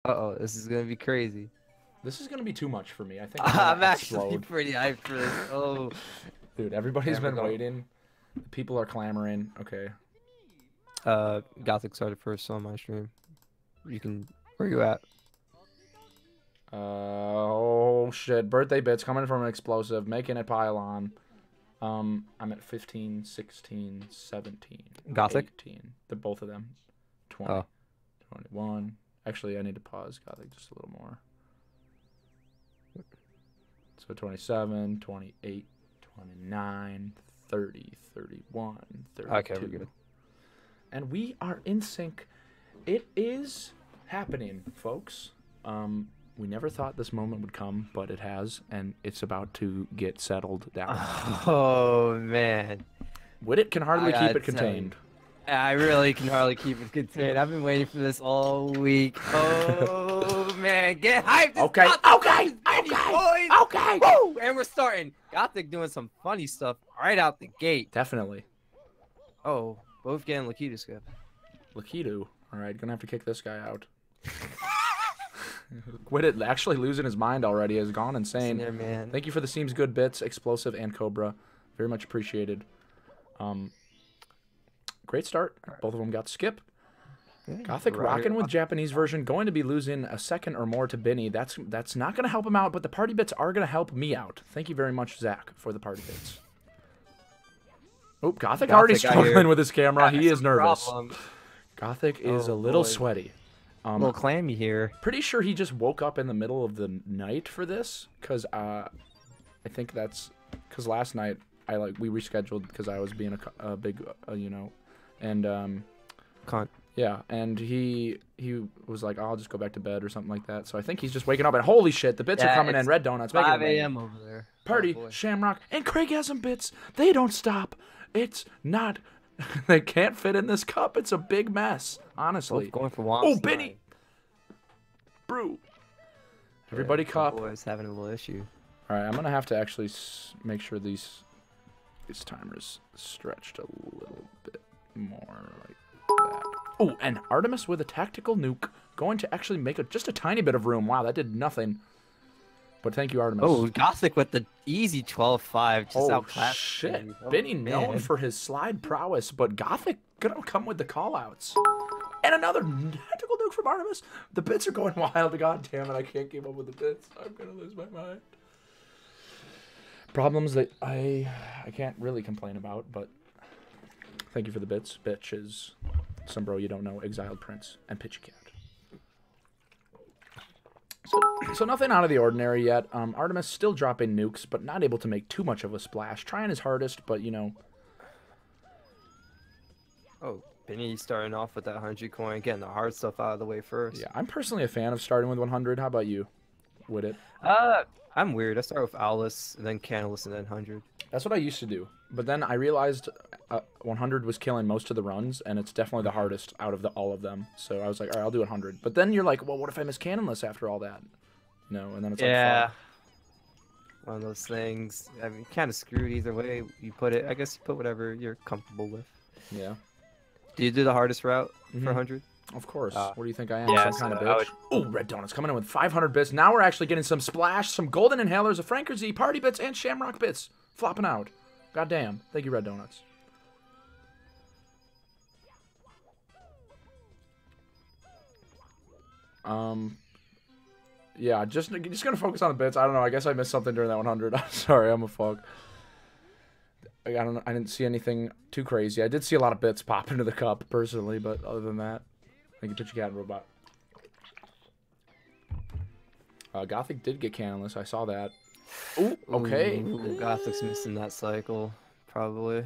Uh-oh, this is gonna be crazy. This is gonna be too much for me. I think I'm actually explode. pretty hyped for this. Oh, Dude, everybody's there we been go. waiting. People are clamoring. Okay. Gothic started first on my stream. You can. Where you at? Oh shit! Birthday bits coming from an explosive, making it pile on. I'm at 15, 16, 17, Gothic? 18. They're both of them. 20, Oh. 21. Actually, I need to pause Gothic just a little more. So 27, 28, 29, 30, 31, 32. Okay, we're good. And we are in sync. It is happening, folks. We never thought this moment would come, but it has, and it's about to get settled down. Oh man. Widdit can hardly keep it contained. I really can hardly keep it contained. I've been waiting for this all week. Oh man, get hyped! Okay, okay, okay. Woo! And we're starting. Gothic doing some funny stuff right out the gate. Definitely. Oh, both getting Lakitu skip. Lakitu. All right, gonna have to kick this guy out. Widdit actually losing his mind already, has gone insane. There, man. Thank you for the seems good bits, explosive and Cobra. Very much appreciated. Great start. Both of them got skip. Yeah, Gothic rocking with Japanese version, going to be losing a second or more to Biinny. That's not going to help him out, but the party bits are going to help me out. Thank you very much, Zach, for the party bits. Oh, Gothic already struggling with his camera. He is nervous. Problem. Gothic is a little sweaty. A little clammy here. Pretty sure he just woke up in the middle of the night for this, because I think that's because last night we rescheduled because I was being a big and yeah, and he was like, oh, I'll just go back to bed or something like that. So I think he's just waking up, and holy shit, the bits are coming in. Red Donuts. 5 a.m. over there. Party, Shamrock, and Craig has some bits. They don't stop. It's not. They can't fit in this cup. It's a big mess, honestly. Both going for Womps. Oh, Biinny. Brew. Everybody cup. Boys having a little issue. All right, I'm going to have to actually make sure these timers stretched a little bit more like that. Oh, and Artemis with a tactical nuke. Going to actually make just a tiny bit of room. Wow, that did nothing. But thank you, Artemis. Oh, Gothic with the easy 12-5. Just outclassed. Shit. Oh, Biinny known for his slide prowess, but Gothic gonna come with the callouts. And another tactical nuke from Artemis. The bits are going wild. God damn it, I can't keep up with the bits. I'm gonna lose my mind. Problems that I can't really complain about, but thank you for the bits. Bitches. Some bro you don't know, Exiled Prince, and Pitchy Cat. So nothing out of the ordinary yet. Artemis still dropping nukes, but not able to make too much of a splash. Trying his hardest, but you know. Oh, Biinny starting off with that 100 coin, getting the hard stuff out of the way first. Yeah, I'm personally a fan of starting with 100. How about you? Would it? I'm weird. I start with Owlus, and then Canalus, and then 100. That's what I used to do. But then I realized 100 was killing most of the runs, and it's definitely the hardest out of all of them. So I was like, all right, I'll do 100. But then you're like, well, what if I miss Canonless after all that? No, and then it's like, yeah, one of those things. I mean, kind of screwed either way you put it. I guess you put whatever you're comfortable with. Yeah. Do you do the hardest route for 100? Of course. What do you think I am? Yeah, some kind of bitch? Oh, Red Donuts coming in with 500 bits. Now we're actually getting some splash, some golden inhalers, a Franker Z, party bits, and Shamrock bits flopping out. God damn. Thank you, Red Donuts. Yeah, just gonna focus on the bits. I don't know. I guess I missed something during that 100. I'm sorry. I'm a fuck. I don't know. I didn't see anything too crazy. I did see a lot of bits pop into the cup personally, but other than that, thank you, Pitchy Cat and Robot. Gothic did get canonless. I saw that. Ooh, okay. Ooh, Gothic's missing that cycle, probably.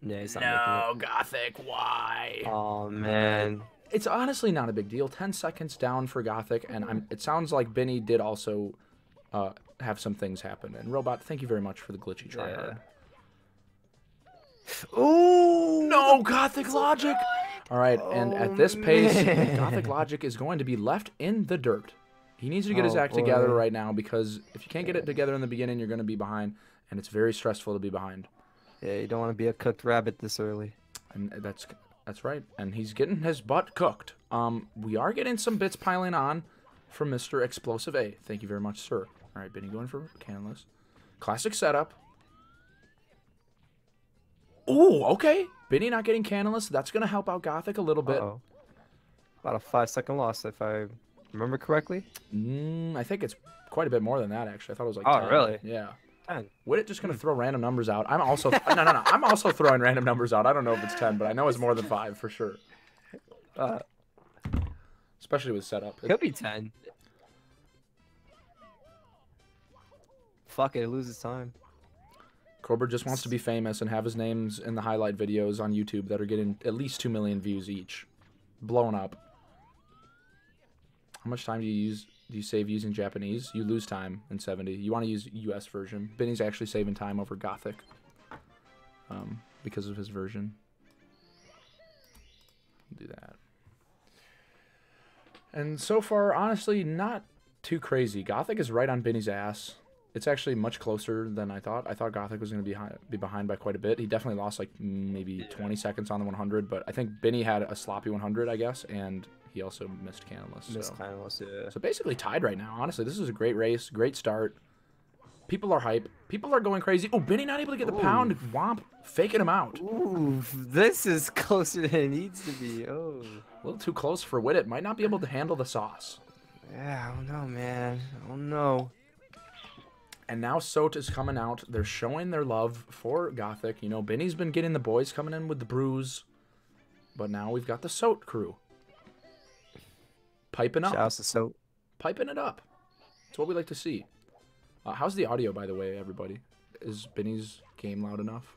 Yeah, he's not making it. Gothic, why? Oh man. It's honestly not a big deal. 10 seconds down for Gothic, and it sounds like Biinny did also have some things happen. And Robot, thank you very much for the glitchy tryhard. Yeah. Ooh, no, GothicLogic! All right, and at this pace, GothicLogic is going to be left in the dirt. He needs to get his act together right now, because if you can't get it together in the beginning, you're going to be behind, and it's very stressful to be behind. Yeah, you don't want to be a cooked rabbit this early. And that's That's right. And he's getting his butt cooked. We are getting some bits piling on from Mr. Explosive A. Thank you very much, sir. All right, Biinny going for canless. Classic setup. Ooh, okay. Biinny not getting canless. That's going to help out Gothic a little bit. Uh-oh. About a 5-second loss, if I remember correctly. I think it's quite a bit more than that, actually. I thought it was like 10. Really? Yeah. 10. Witt just going to throw random numbers out. I'm also... no. I'm also throwing random numbers out. I don't know if it's 10, but I know it's more than 5 for sure. Especially with setup. Could be 10. Fuck it loses time. Corbett just wants to be famous and have his names in the highlight videos on YouTube that are getting at least 2 million views each. Blown up. How much time do you save using Japanese? You lose time in 70. You want to use US version. Biinny's actually saving time over Gothic. Because of his version. Do that. And so far, honestly, not too crazy. Gothic is right on Biinny's ass. It's actually much closer than I thought. I thought Gothic was going to be behind by quite a bit. He definitely lost like maybe 20 seconds on the 100, but I think Biinny had a sloppy 100, I guess, and he also missed canless. Missed canless, yeah. So basically tied right now. Honestly, this is a great race, great start. People are hype. People are going crazy. Oh, Biinny not able to get the pound. Womp faking him out. Ooh, this is closer than it needs to be. Oh, a little too close for Witt. Might not be able to handle the sauce. Yeah, I don't know, man. I don't know. And now Sote is coming out. They're showing their love for Gothic. You know, Biinny's been getting the boys coming in with the brews. But now we've got the Sote crew. Piping up. Shouts to Sote. Piping it up. That's what we like to see. How's the audio, by the way, everybody? Is Biinny's game loud enough?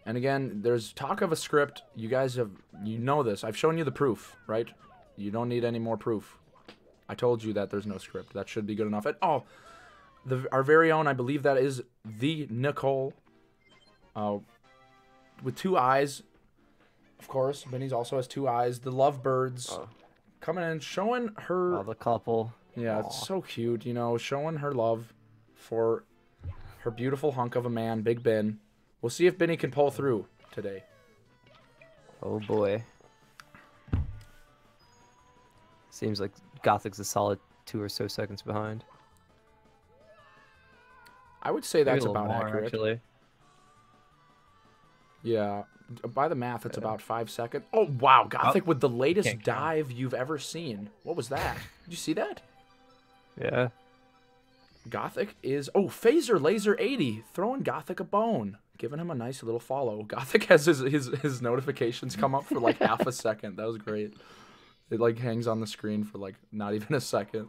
And again, there's talk of a script. You guys have... You know this. I've shown you the proof, right? You don't need any more proof. I told you that there's no script. That should be good enough. And, oh, our very own, I believe that is the Nicole. With 2 eyes. Of course, Biinny's also has 2 eyes. The Lovebirds coming in, showing her... Oh, the couple. Yeah, it's so cute, you know, showing her love for her beautiful hunk of a man, Big Ben. We'll see if Biinny can pull through today. Oh, boy. Seems like Gothic's a solid 2 or so seconds behind. I would say that's Maybe a little about more, accurate. Actually. Yeah, by the math, it's about 5 seconds. Oh, wow, Gothic with the latest dive you've ever seen. What was that? Did you see that? Yeah. Gothic is... Oh, Phaser Laser 80, throwing Gothic a bone. Giving him a nice little follow. Gothic has his notifications come up for like half a second. That was great. It like hangs on the screen for like not even a second.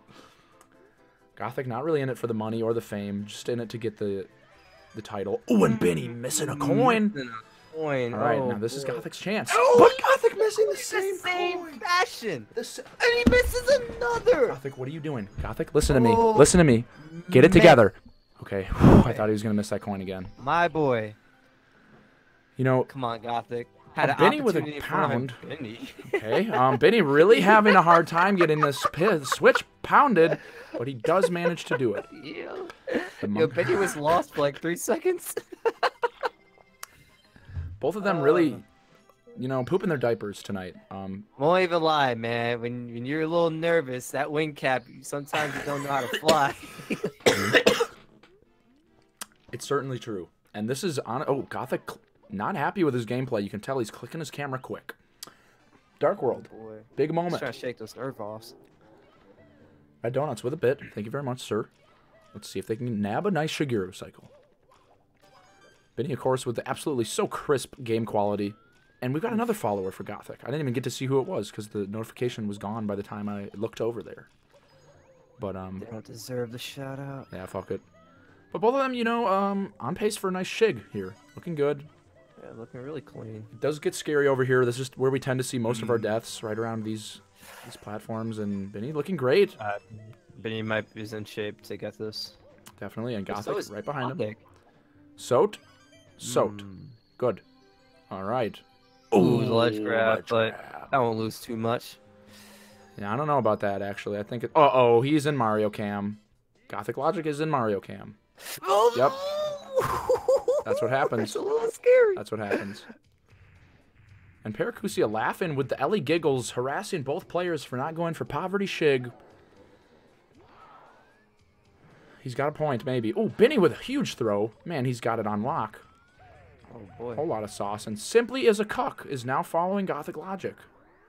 Gothic not really in it for the money or the fame, just in it to get the title. Oh, and Biinny missing a coin. All right, now this is Gothic's chance. Oh, but Gothic missing the same coin. fashion. And he misses another. Gothic, what are you doing? Gothic, listen to me. Listen to me. Get it together. Okay, I thought he was gonna miss that coin again. My boy. You know, come on, Gothic. Had Biinny with a pound. Biinny. Okay, Biinny really having a hard time getting this switch pounded, but he does manage to do it. Yo, Biinny was lost for like 3 seconds. Both of them really, you know, pooping their diapers tonight. Won't even lie, man. When you're a little nervous, that wing cap, sometimes you don't know how to fly. It's certainly true. And this is on... Oh, Gothic not happy with his gameplay. You can tell he's clicking his camera quick. Dark World. Boy. Big moment. Just trying to shake those nerve offs. Red Donuts with a bit. Thank you very much, sir. Let's see if they can nab a nice Shigeru cycle. Biinny, of course, with the absolutely so crisp game quality. And we've got another follower for Gothic. I didn't even get to see who it was because the notification was gone by the time I looked over there. But, They don't deserve the shout out. Yeah, fuck it. But both of them, you know, on pace for a nice shig here. Looking good. Yeah, looking really clean. It does get scary over here. This is where we tend to see most of our deaths, right around these platforms. And Biinny looking great. Biinny might be in shape to get this. Definitely. And Gothic So right behind Gothic. him. Sote. Good. All right. Ooh, the ledge grab, but that won't lose too much. Yeah, I don't know about that, actually. I think it... Uh-oh, he's in Mario Cam. GothicLogic is in Mario Cam. Yep. That's what happens. That's a little scary. That's what happens. And Paracusia laughing with the Ellie giggles, harassing both players for not going for Poverty Shig. He's got a point, maybe. Oh, Biinny with a huge throw. Man, he's got it on lock. Oh, boy. Whole lot of sauce. And Simply is a cuck is now following GothicLogic.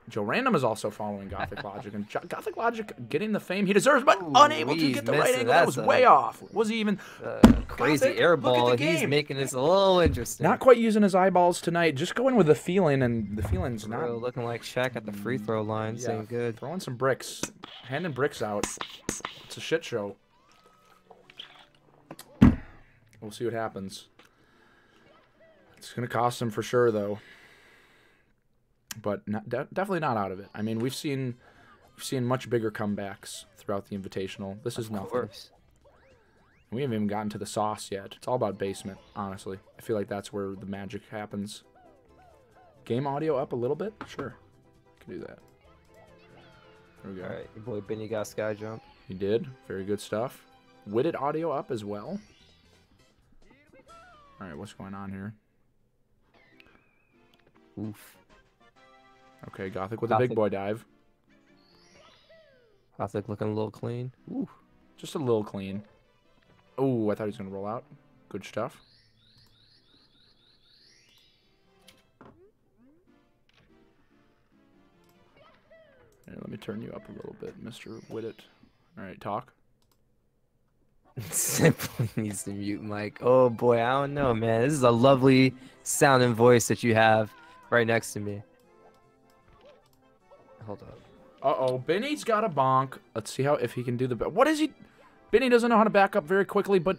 Joe Random is also following GothicLogic. And GothicLogic getting the fame he deserves, but unable to get the right angle. That was way off. Was he even... crazy air ball. He's making this a little interesting. Not quite using his eyeballs tonight. Just going with the feeling, and the feeling's not... Looking like Shaq at the free throw line. Yeah. Saying good. Throwing some bricks. Handing bricks out. It's a shit show. We'll see what happens. It's going to cost him for sure, though. But definitely not out of it. I mean, we've seen much bigger comebacks throughout the Invitational. This is nothing. Of course. We haven't even gotten to the sauce yet. It's all about basement, honestly. I feel like that's where the magic happens. Game audio up a little bit? Sure. Can do that. There we go. All right, your boy Biinny got sky jump. He did. Very good stuff. Witted audio up as well. All right, what's going on here? Oof. Okay, Gothic with a big boy dive. Gothic looking a little clean. Ooh. Just a little clean. Oh, I thought he was going to roll out. Good stuff. Here, let me turn you up a little bit, Mr. Widget. All right, talk. Simply needs to mute Mike. Oh boy, I don't know, man. This is a lovely sounding voice that you have right next to me. Hold up. Uh-oh, Biinny's got a bonk. Let's see if he can do the... What is he... Biinny doesn't know how to back up very quickly, but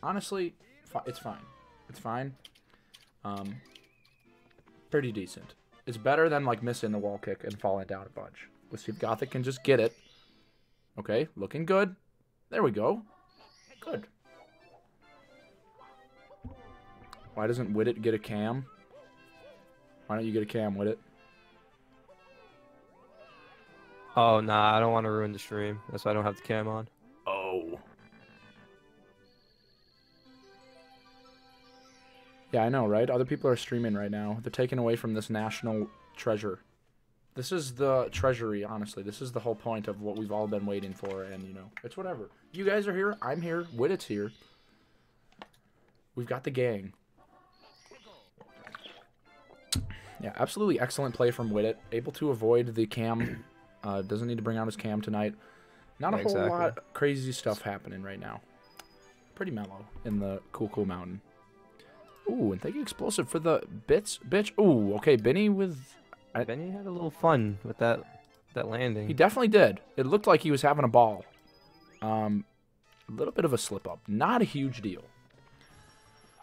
honestly, it's fine. It's fine. Pretty decent. It's better than, like, missing the wall kick and falling down a bunch. Let's see if Gothic can just get it. Okay, looking good. There we go. Good. Why doesn't Widget get a cam? Why don't you get a cam, Widget? Oh, nah, I don't want to ruin the stream. That's why I don't have the cam on. Oh. Yeah, I know, right? Other people are streaming right now. They're taken away from this national treasure. This is the treasury, honestly. This is the whole point of what we've all been waiting for, and, you know, it's whatever. You guys are here. I'm here. Widget's here. We've got the gang. Yeah, absolutely excellent play from Widget. Able to avoid the cam. Doesn't need to bring out his cam tonight. Not a whole lot of crazy stuff happening right now. Pretty mellow in the cool mountain. Ooh, and thank you, Explosive, for the bits, bitch. Ooh, okay, Biinny with... Biinny had a little fun with that landing. He definitely did. It looked like he was having a ball. A little bit of a slip-up. Not a huge deal.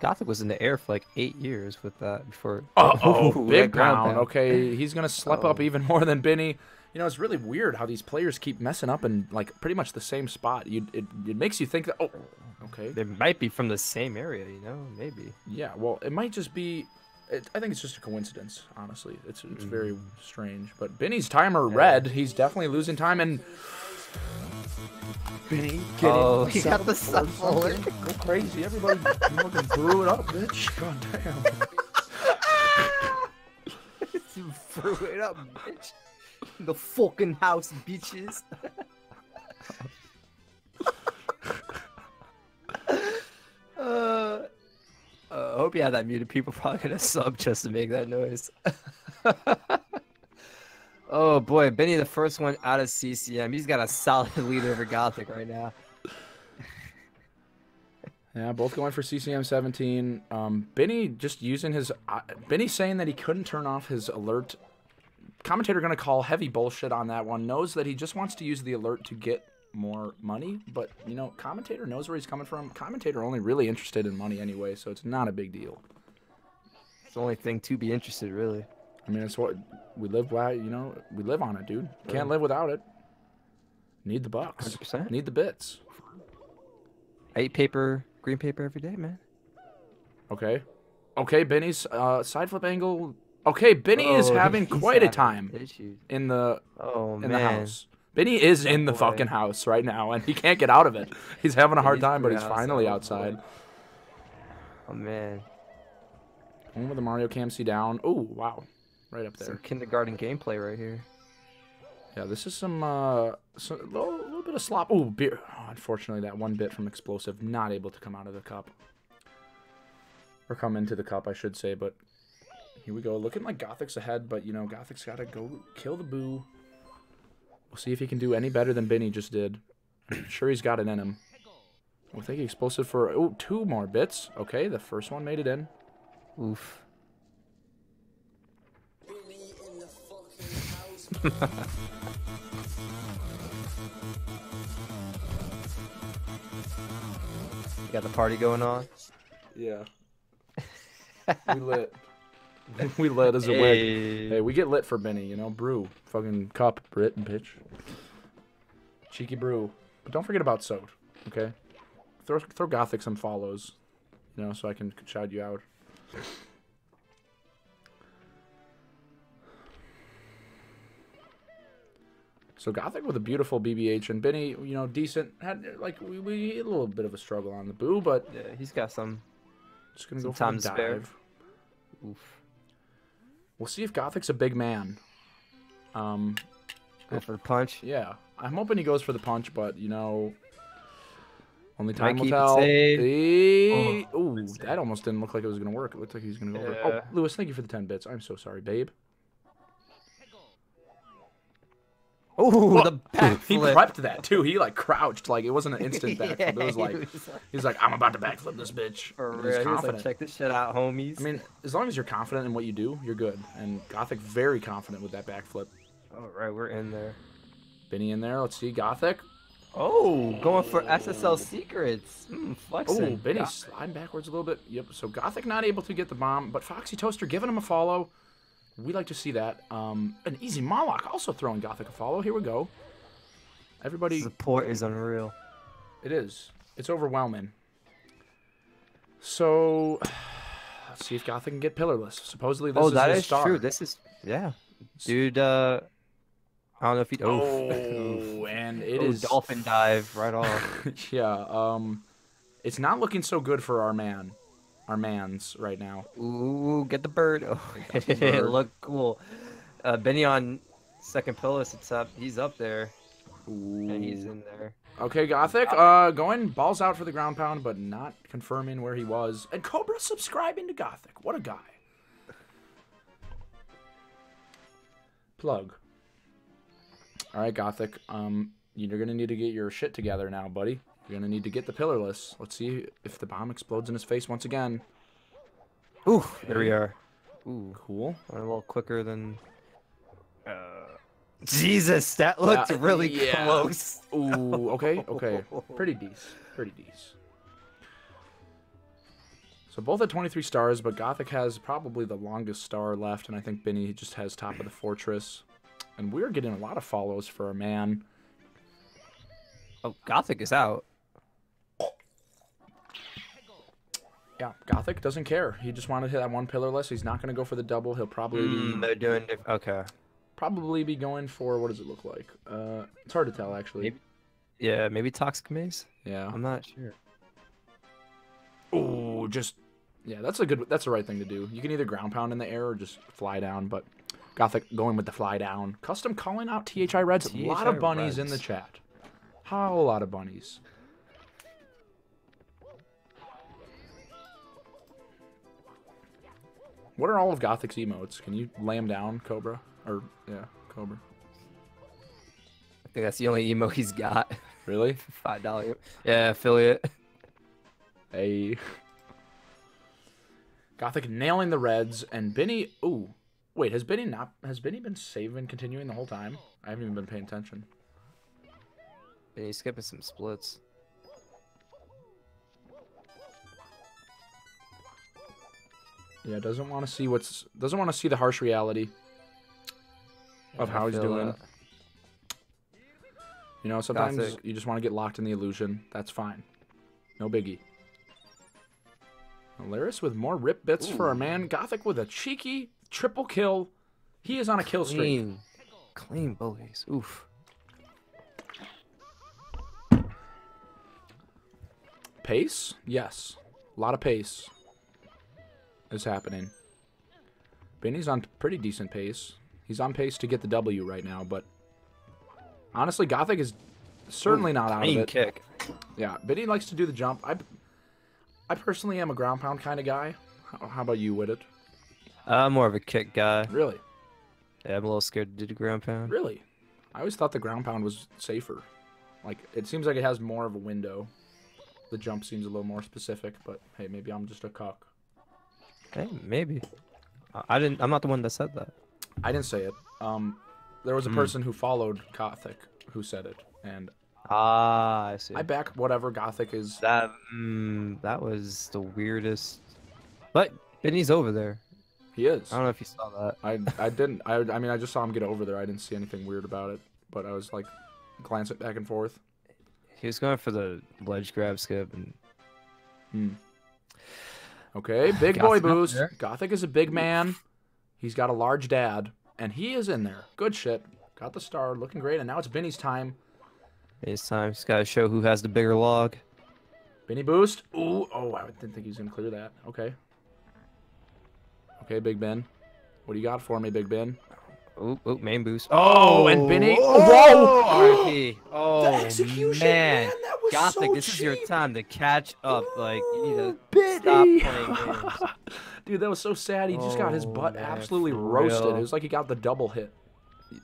Gothic was in the air for like 8 years with that before. Uh-oh, big pound. Okay, he's going to slip up even more than Biinny. You know, it's really weird how these players keep messing up in, like, pretty much the same spot. It makes you think that, oh, okay. They might be from the same area, you know, maybe. Yeah, well, it might just be, I think it's just a coincidence, honestly. It's very strange. But Biinny's timer red. He's definitely losing time, and Biinny getting he got the shuffle. Go crazy. Everybody fucking threw it up, bitch. God damn. You threw it up, bitch. The fucking house, bitches. I hope you have that muted. People probably gonna sub just to make that noise. Oh boy, Biinny the first one out of CCM. He's got a solid lead over Gothic right now. Yeah, both going for CCM 17. Biinny just using his... Biinny saying that he couldn't turn off his alert. Commentator going to call heavy bullshit on that one. Knows that he just wants to use the alert to get more money. But, you know, commentator knows where he's coming from. Commentator only really interested in money anyway, so it's not a big deal. It's the only thing to be interested, really. I mean, it's what we live by, you know. We live on it, dude. Can't live without it. Need the bucks. 100%. Need the bits. I eat paper, green paper every day, man. Okay. Okay, Biinny's side flip angle... Okay, Biinny is having quite a time in the house. Biinny is in the fucking house right now, and he can't get out of it. He's having a hard time, but he's finally outside. Oh, man. One with the Mario Cam C down. Oh, wow. Right up there. Some kindergarten gameplay right here. Yeah, this is some little bit of slop. Ooh, beer. Oh, unfortunately, that one bit from explosive not able to come out of the cup. Or come into the cup, I should say, but here we go. Looking like Gothic's ahead, but, you know, Gothic's got to go kill the boo. We'll see if he can do any better than Biinny just did. I'm sure he's got it in him. We'll take explosive for, oh, 2 more bits. Okay, the first one made it in. Oof. You got the party going on? Yeah. We lit. We lit as a wig. Hey, we get lit for Biinny, you know? Brew. Fucking cup, Brit and bitch. Cheeky brew. But don't forget about Sode, okay? Throw Gothic some follows, you know, so I can shout you out. So Gothic with a beautiful BBH, and Biinny, you know, decent. Had, like, we had a little bit of a struggle on the boo, but... Yeah, he's got some... Just gonna go for the dive. Oof. We'll see if Gothic's a big man. Go for the punch. Yeah, I'm hoping he goes for the punch, but you know, only time will keep tell. Oh, that almost didn't look like it was gonna work. It looked like he was gonna go over. Oh, Lewis, thank you for the 10 bits. I'm so sorry, babe. Oh, the backflip. He prepped that too. He like crouched, like it wasn't an instant backflip. It was like he's like, I'm about to backflip this bitch. For real. He's confident. Like, check this shit out, homies. I mean, as long as you're confident in what you do, you're good. And Gothic very confident with that backflip. All right, we're in there. Biinny in there. Let's see, Gothic. Oh, going for SSL secrets. Flexing. Oh, Biinny sliding backwards a little bit. Yep. So Gothic not able to get the bomb, but Foxy Toaster giving him a follow. We like to see that. An easy Moloch also throwing Gothic a follow. Here we go. Everybody. Support is unreal. It is. It's overwhelming. So, let's see if Gothic can get pillarless. Supposedly this is his star. True. This is, yeah. Dude, I don't know if he... Oh, and it is... Dolphin dive right off. Yeah, it's not looking so good for our mans right now. Ooh, get the bird. Oh, it looked cool. Biinny on second pillar. He's up there. Ooh. And he's in there. Okay, Gothic, going balls out for the ground pound, but not confirming where he was. And Cobra subscribing to Gothic. What a guy. Plug. All right, Gothic. You're gonna need to get your shit together now, buddy. You're gonna need to get the pillarless. Let's see if the bomb explodes in his face once again. Ooh, there we are. Ooh, cool. A little quicker than. Jesus, that looked really close. Ooh, okay. Pretty decent. So both at 23 stars, but Gothic has probably the longest star left, and I think Biinny just has top of the fortress. And we're getting a lot of follows for our man. Oh, Gothic is out. Yeah, Gothic doesn't care. He just wanted to hit that one pillarless. He's not going to go for the double. He'll probably be... They're doing... Okay. Probably be going for... What does it look like? It's hard to tell, actually. Maybe Toxic Maze? Yeah. I'm not sure. Oh, just... Yeah, that's the right thing to do. You can either ground pound in the air or just fly down, but Gothic going with the fly down. Custom calling out THI Reds. A lot of bunnies in the chat. How a lot of bunnies. What are all of Gothic's emotes? Can you lay them down, Cobra? Or, yeah, Cobra. I think that's the only emo he's got. Really? $5. Yeah, affiliate. Hey. Gothic nailing the reds, and Biinny... Ooh. Wait, has Biinny been saving, continuing the whole time? I haven't even been paying attention. Yeah, he's skipping some splits. Yeah, doesn't want to see the harsh reality of how he's doing. You know, sometimes you just want to get locked in the illusion. That's fine. No biggie. Alaris with more rip bits for our man. Gothic with a cheeky triple kill. He is on a kill streak. Clean bullies. Oof. Pace? Yes. A lot of pace is happening. Biinny's on pretty decent pace. He's on pace to get the W right now, but honestly, Gothic is certainly not out of it. Kick. Yeah, Biinny likes to do the jump. I personally am a ground pound kind of guy. How about you, Whitted? I'm more of a kick guy. Really? Yeah, I'm a little scared to do the ground pound. Really? I always thought the ground pound was safer. Like, it seems like it has more of a window. The jump seems a little more specific, but hey, maybe I'm just a cock. Hey, maybe. I'm not the one that said that. I didn't say it. There was a person who followed Gothic who said it, and I see. I back whatever Gothic is. That was the weirdest. But Biinny's over there. He is. I don't know if you saw that. I didn't. I mean, I just saw him get over there. I didn't see anything weird about it, but I was like glancing back and forth. He was going for the ledge grab skip and. Okay, big boy boost. There. Gothic is a big man. He's got a large dad, and he is in there. Good shit. Got the star, looking great, and now it's Biinny's time. It's time. He's got to show who has the bigger log. Biinny boost. Ooh, oh, I didn't think he was gonna clear that. Okay. Okay, Big Ben. What do you got for me, Big Ben? Ooh, main boost. Oh, and Biinny. Whoa! Whoa! RIP. Oh, The execution, man, that was Gothic, so this is your cheap. time to catch up. Like, you need to Biinny. stop playing games. Dude, that was so sad. He just got his butt man, absolutely for roasted. real. It was like he got the double hit.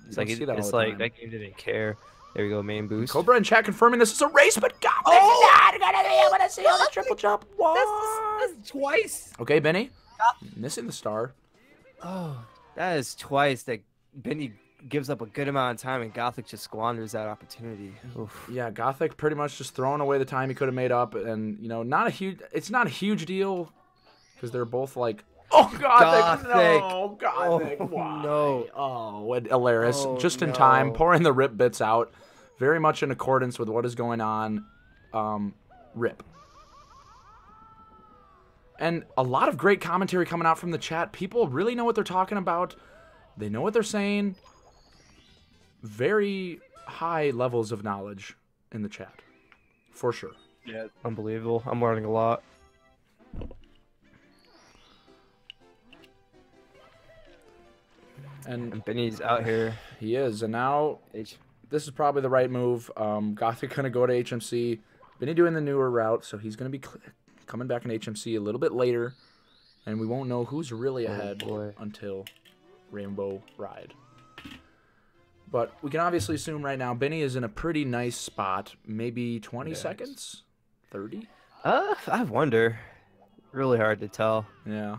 It's like, all the time. that game didn't care. There we go, main boost. Cobra in chat confirming this is a race, but Gothic is not gonna be able to see on the triple jump. What? That's twice. Okay, Biinny. Missing the star. Oh, that is twice that Biinny gives up a good amount of time and Gothic just squanders that opportunity. Oof. Yeah, Gothic pretty much just throwing away the time he could have made up, and you know, it's not a huge deal because they're both like, oh, Gothic, no, Gothic, Oh, why? no. Oh, and Alaris, Oh, just in no. time, pouring the rip bits out, very much in accordance with what is going on. Rip. And a lot of great commentary coming out from the chat. People really know what they're talking about. They know what they're saying. Very high levels of knowledge in the chat, for sure. Yeah, unbelievable. I'm learning a lot. And Biinny's out here. he is. And now, this is probably the right move. Gothic going to go to HMC. Biinny doing the newer route, so he's going to be coming back in HMC a little bit later. And we won't know who's really ahead until Rainbow Ride. But we can obviously assume right now Biinny is in a pretty nice spot. Maybe 20 seconds? 30? I wonder. Really hard to tell. Yeah.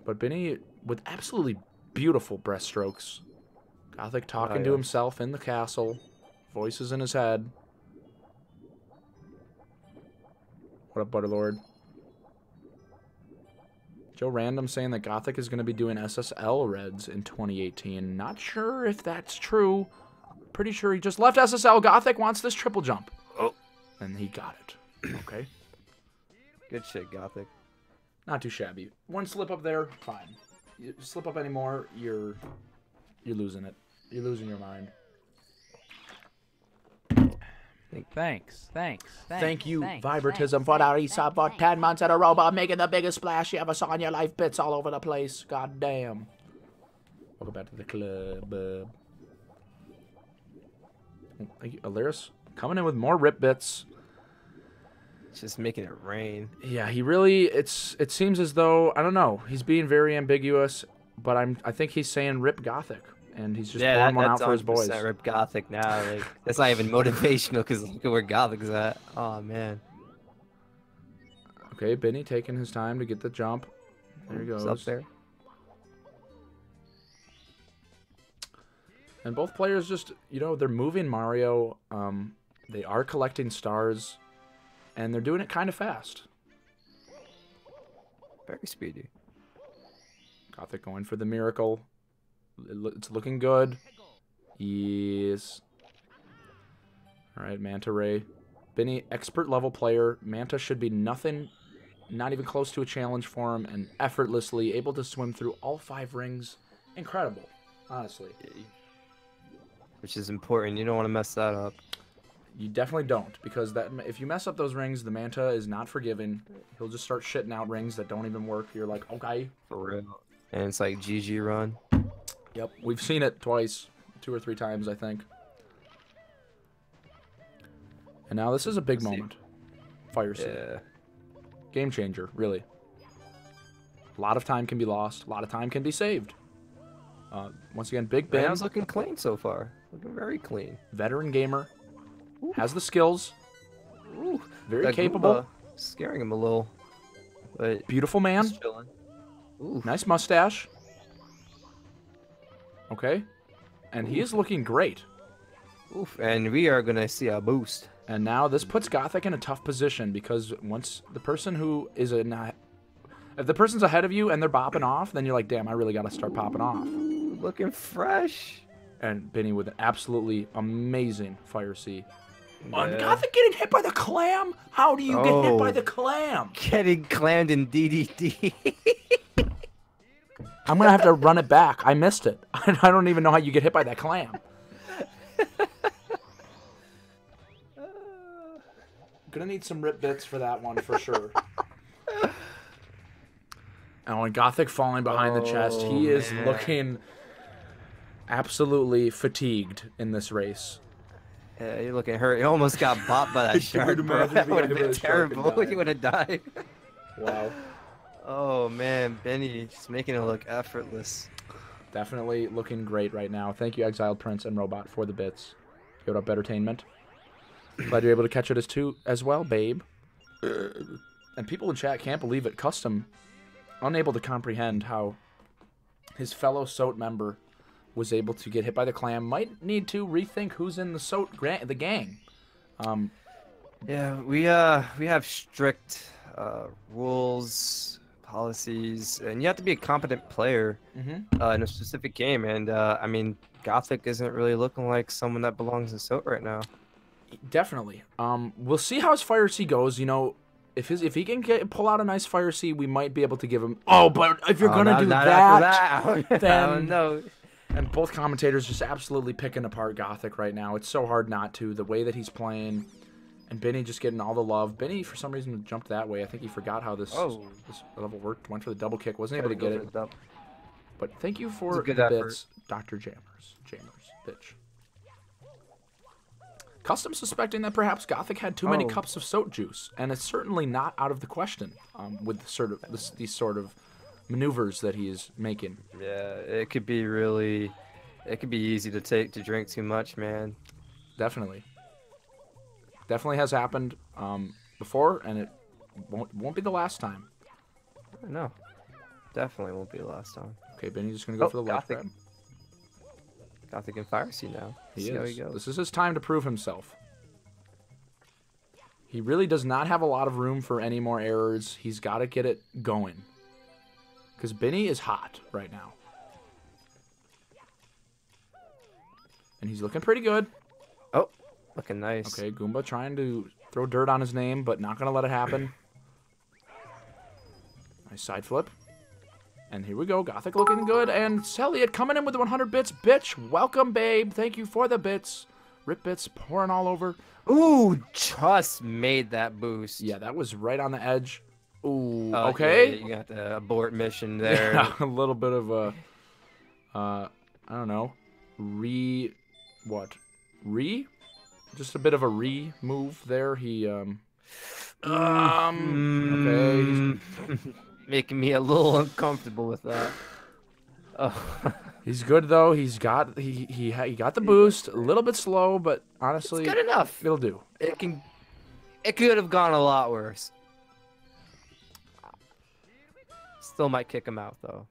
But Biinny with absolutely beautiful breaststrokes. Gothic talking to himself in the castle. Voices in his head. What up, Butterlord? Joe Random saying that Gothic is going to be doing SSL Reds in 2018. Not sure if that's true. Pretty sure he just left SSL. Gothic wants this triple jump. Oh. And he got it. Okay. Good shit, Gothic. Not too shabby. One slip up there, fine. You slip up anymore, you're losing it. You're losing your mind. Thanks. Thank you, Vibratism, for that resub for 10 months in a row, but making the biggest splash you ever saw in your life. Bits all over the place. God damn. Welcome back to the club. Thank you, Alaris. Coming in with more rip bits. Just making it rain. Yeah, he really. It seems as though, I don't know. He's being very ambiguous, but I think he's saying rip Gothic. And he's just pouring one out for his boys. Rip Gothic now. Like, that's not even motivational because look at where Gothic's at. Oh, man. Okay, Biinny taking his time to get the jump. There he goes. He's up there. And both players just, you know, they're moving Mario. They are collecting stars. And they're doing it kind of fast. Very speedy. Gothic going for the miracle. It's looking good. Yes. Alright, Manta Ray. Biinny, expert level player. Manta should be nothing, not even close to a challenge for him, and effortlessly able to swim through all 5 rings. Incredible, honestly. Which is important. You don't want to mess that up. You definitely don't, because if you mess up those rings, the Manta is not forgiving. He'll just start shitting out rings that don't even work. You're like, okay. For real. And it's like GG run. Yep, we've seen it twice, 2 or 3 times, I think. And now this is a big moment. Fire Sea. Yeah. Game changer, really. A lot of time can be lost. A lot of time can be saved. Once again, Big Ben. Man's looking clean so far. Looking very clean. Veteran gamer. Has the skills. Ooh, Very capable. Goomba scaring him a little. But Beautiful man. he's chilling. Ooh. Nice mustache. Okay. And he is looking great. Oof. And we are going to see a boost. And now this puts Gothic in a tough position, because once the person who is if the person's ahead of you and they're bopping off, then you're like, damn, I really got to start popping off. Ooh, looking fresh. And Biinny with an absolutely amazing Fire Sea. Yeah. And Gothic getting hit by the clam? How do you get hit by the clam? Getting clammed in DDD. I'm going to have to run it back. I missed it. I don't even know how you get hit by that clam. Gonna need some rip bits for that one for sure. And when Gothic falling behind the chest, he is looking absolutely fatigued in this race. Yeah, you're looking hurt. He almost got bopped by that shark, bro. That would have been terrible. He would have died. Wow. Oh, man. Biinny just making it look effortless. Definitely looking great right now. Thank you, Exiled Prince and Robot, for the bits. Give it up, entertainment. Glad you're able to catch it as well, babe. And people in chat can't believe it. Custom, unable to comprehend how his fellow SOT member was able to get hit by the clam. Might need to rethink who's in the gang. Yeah, we have strict rules, policies, and you have to be a competent player in a specific game. And I mean, Gothic isn't really looking like someone that belongs in SOT right now. Definitely. We'll see how his Fire Sea goes. You know, if he can pull out a nice Fire Sea, we might be able to give him. Oh, but if you're gonna do that, then no. And both commentators just absolutely picking apart Gothic right now. It's so hard not to. The way that he's playing, and Biinny just getting all the love. Biinny, for some reason, jumped that way. I think he forgot how this level worked. Went for the double kick. Wasn't able to get it. But thank you for the bits, Dr. Jammers, bitch. Custom suspecting that perhaps Gothic had too many cups of SOT juice, and it's certainly not out of the question with these sort of maneuvers that he is making. Yeah, it could be easy to drink too much, man. Definitely has happened before, and it won't be the last time. No, definitely won't be the last time. Okay, Biinny just gonna go for the left grab. Gothic and Fire Sea now. He See how is. he goes. This is his time to prove himself. He really does not have a lot of room for any more errors. He's got to get it going. Because Biinny is hot right now. And he's looking pretty good. Oh, looking nice. Okay, Goomba trying to throw dirt on his name, but not going to let it happen. Nice side flip. And here we go. Gothic looking good. And Celiot coming in with the 100 bits. Bitch, welcome, babe. Thank you for the bits. Rip bits pouring all over. Ooh, just made that boost. Yeah, that was right on the edge. Ooh, okay. Yeah, you got the abort mission there. Yeah, a little bit of a, I don't know, just a bit of a move there. He, okay. Making me a little uncomfortable with that. Oh. He's good though. He got the boost. A little bit slow, but honestly, it's good enough. It'll do. It could have gone a lot worse. Still might kick him out though.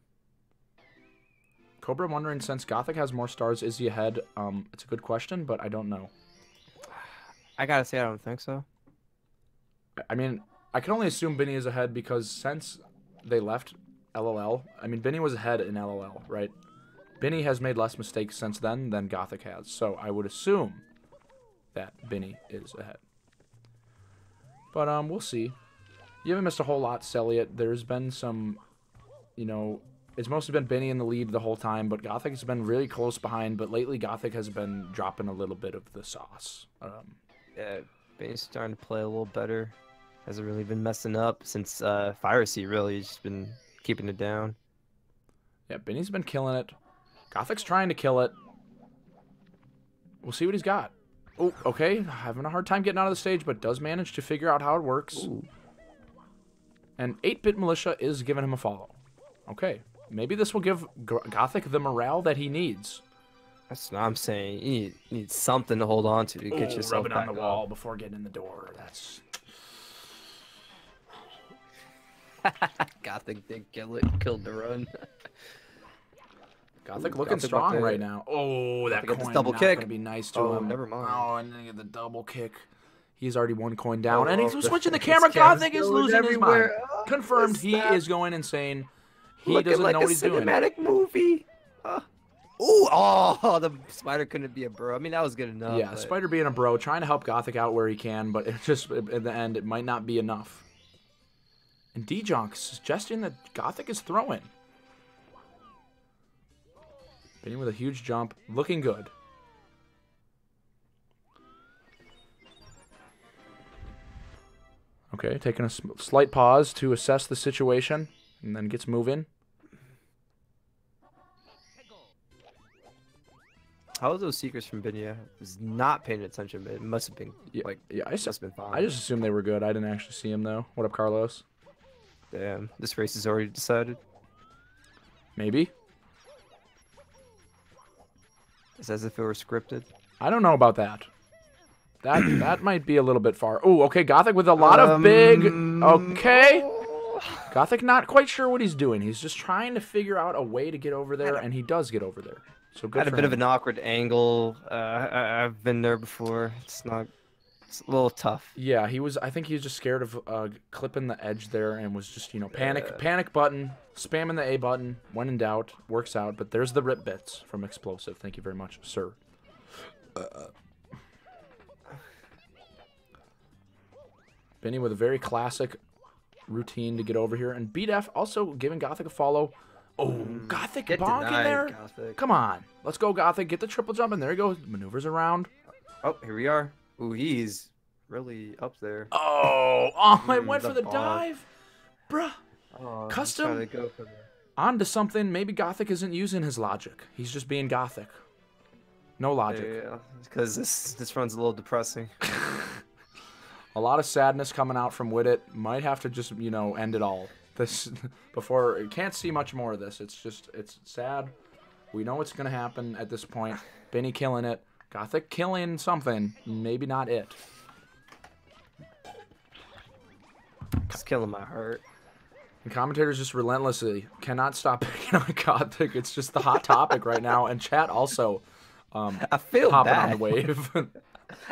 Cobra wondering, since Gothic has more stars, is he ahead? It's a good question, but I don't know. I gotta say, I don't think so. I mean, I can only assume Biinny is ahead because since they left LLL, I mean, Biinny was ahead in LLL, right? Biinny has made less mistakes since then than Gothic has, so I would assume that Biinny is ahead. But we'll see. You haven't missed a whole lot, Celiot. There's been some, you know, it's mostly been Biinny in the lead the whole time, but Gothic has been really close behind, but lately Gothic has been dropping a little bit of the sauce. Yeah, Biinny's starting to play a little better. Hasn't really been messing up since Fire Seat, really. He's just been keeping it down. Yeah, Biinny's been killing it. Gothic's trying to kill it. We'll see what he's got. Oh, okay. Having a hard time getting out of the stage, but does manage to figure out how it works. Ooh. And 8-Bit Militia is giving him a follow. Okay. Maybe this will give Gothic the morale that he needs. That's what I'm saying. You need something to hold on to get yourself rubbing back on the wall before getting in the door. That's... Gothic did kill it. Killed the run. Gothic looking Gothic strong right now. Oh, that coin double not kick. Gonna be nice to Oh, him. never mind. Oh, and then get the double kick. He's already 1 coin down, and he's the- switching the this camera. camera's Gothic is going losing his mind. everywhere. Oh, Confirmed, what's he that? is going insane. He Looking doesn't like know a what he's doing. cinematic movie. Ooh, oh, the spider couldn't be a bro. I mean, that was good enough. Yeah, but... Spider being a bro, trying to help Gothic out where he can, but it just in the end, it might not be enough. And D-Jonk suggesting that Gothic is throwing. Biinny with a huge jump, looking good. Okay, taking a slight pause to assess the situation, and then gets moving. How was those secrets from Biinny? I was not paying attention, but it must have been I must have been fine. I just assumed they were good. I didn't actually see him though. What up, Carlos? Damn, this race is already decided. Maybe. It's as if it were scripted. I don't know about that. That might be a little bit far. Oh, okay, Gothic with a lot of big... Okay. Gothic not quite sure what he's doing. He's just trying to figure out a way to get over there, and he does get over there. So good Had a for bit him. of an awkward angle. I've been there before. It's a little tough. Yeah, he was. I think he was just scared of clipping the edge there, and was just panic button, spamming the A button. When in doubt, works out. But there's the rip bits from Explosive. Thank you very much, sir. Biinny with a very classic routine to get over here, and BDF also giving Gothic a follow. Oh, Gothic Get bonk in denied, there. Gothic. Come on, let's go, Gothic. Get the triple jump, and there he goes. Maneuvers around. Oh, here we are. Ooh, he's really up there. Oh, I went for the bonk. dive, bruh. Oh, Custom? trying to go for the... Onto something. Maybe Gothic isn't using his logic. He's just being Gothic. No logic. Yeah, because this run's a little depressing. A lot of sadness coming out from Widit. Might have to just, end it all. This before can't see much more of this. It's sad. We know what's gonna happen at this point. Biinny killing it. Gothic killing something. Maybe not it. It's killing my heart. And commentators just relentlessly cannot stop picking on Gothic. It's just the hot topic right now. And chat also I feel hopping bad. on the wave.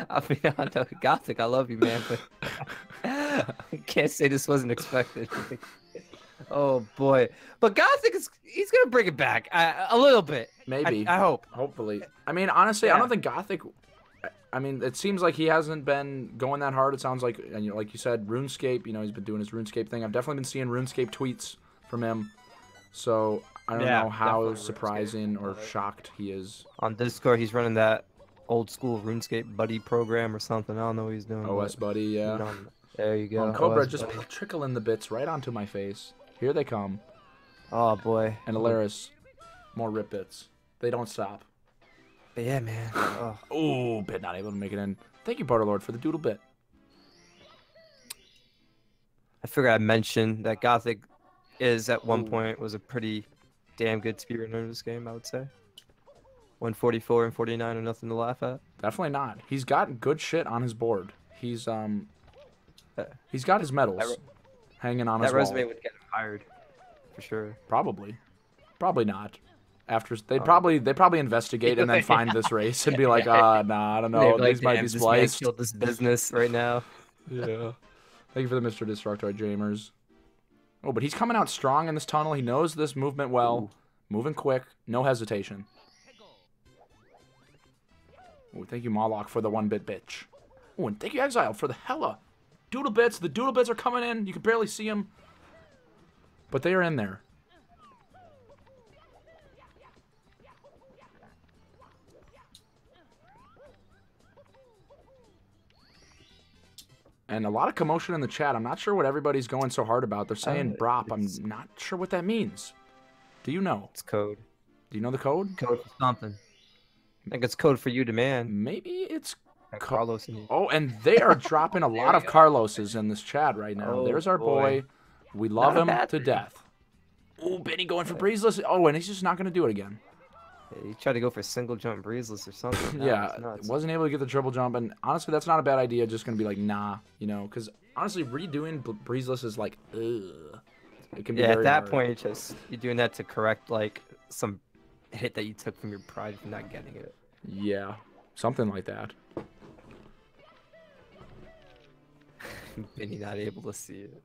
I know, Gothic, I love you, man, but I can't say this wasn't expected. Oh boy, but Gothic he's gonna bring it back a little bit. Maybe. I hope. Hopefully. I mean, honestly, I Yeah. don't think Gothic... I mean, it seems like he hasn't been going that hard. It sounds like, and like you said, RuneScape, he's been doing his RuneScape thing. I've definitely been seeing RuneScape tweets from him. So, I don't know how definitely surprising or RuneScape. shocked he is. On Discord, he's running that old school RuneScape buddy program or something. I don't know what he's doing. OS buddy, yeah. There you go. Cobra OS just buddy. trickling the bits right onto my face. Here they come. Oh boy. And Alaris, more rip bits. They don't stop. But yeah, man. Oh. Oh, bit not able to make it in. Thank you, Barterlord, for the doodle bit. I figured I'd mention that Gothic at one point was a pretty damn good speedrunner in this game, I would say. 144 and 49 are nothing to laugh at. Definitely not. He's got good shit on his board. He's got his medals hanging on his That wall. resume would get him hired, for sure. Probably not. After they probably investigate and then find this race and be like, nah, I don't know. They'd be These might be "Damn, this man spliced. killed this business right now. Yeah. Thank you for the Mr. Destructoid Jamers. Oh, but he's coming out strong in this tunnel. He knows this movement well. Moving quick. No hesitation. Oh, thank you, Moloch, for the 1-bit bitch. Oh, and thank you, Exile, for the hella doodle bits. The doodle bits are coming in. You can barely see them. But they are in there. And a lot of commotion in the chat. I'm not sure what everybody's going so hard about. They're saying brop. I'm not sure what that means. Do you know? It's code. Do you know the code? Code for something. I think it's code for you, demand. Maybe it's Carlos. Oh, and they are dropping a lot of Carloses in this chat right now. Oh, There's our boy. We love him to death. Oh, Biinny going for breezeless. Oh, and he's just not going to do it again. He tried to go for single jump breezeless or something. Yeah, wasn't able to get the triple jump. And honestly, that's not a bad idea. Just going to be like, nah, you know, because honestly, redoing breezeless is like, ugh. It can be very at that hard. point, you're doing that to correct like some hit that you took from your pride for not getting it. Yeah, something like that. Biinny not able to see it.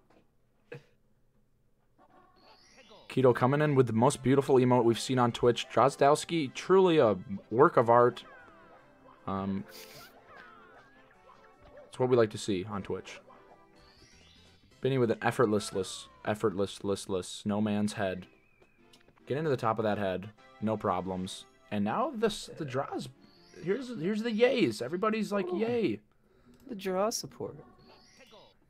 Keto coming in with the most beautiful emote we've seen on Twitch. Drozdowski, truly a work of art. It's what we like to see on Twitch. Biinny with an effortless, no man's head. Get into the top of that head, no problems. And now the draws. Here's the yays. Everybody's like, yay. The draw support.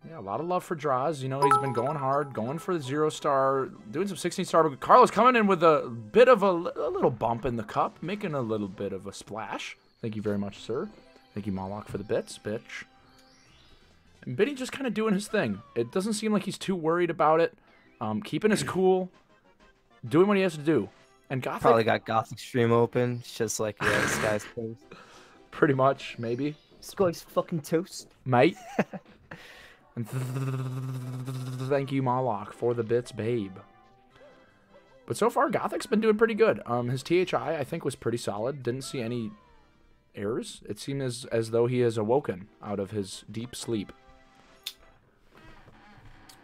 Yeah, a lot of love for draws. You know, he's been going hard, going for the 0-star, doing some 16-star. Carlos coming in with a bit of a little bump in the cup, making a little bit of a splash. Thank you very much, sir. Thank you, Malak, for the bits, bitch. And Biinny just kind of doing his thing. It doesn't seem like he's too worried about it. Keeping his cool, doing what he has to do. And Gothic Probably got Gothic stream open. It's just like, yeah, this guy's toast. Pretty much, maybe. This guy's fucking toast. Mate. And thank you, Malak, for the bits, babe. But so far, Gothic's been doing pretty good. His THI, I think, was pretty solid. Didn't see any errors. It seemed as though he has awoken out of his deep sleep.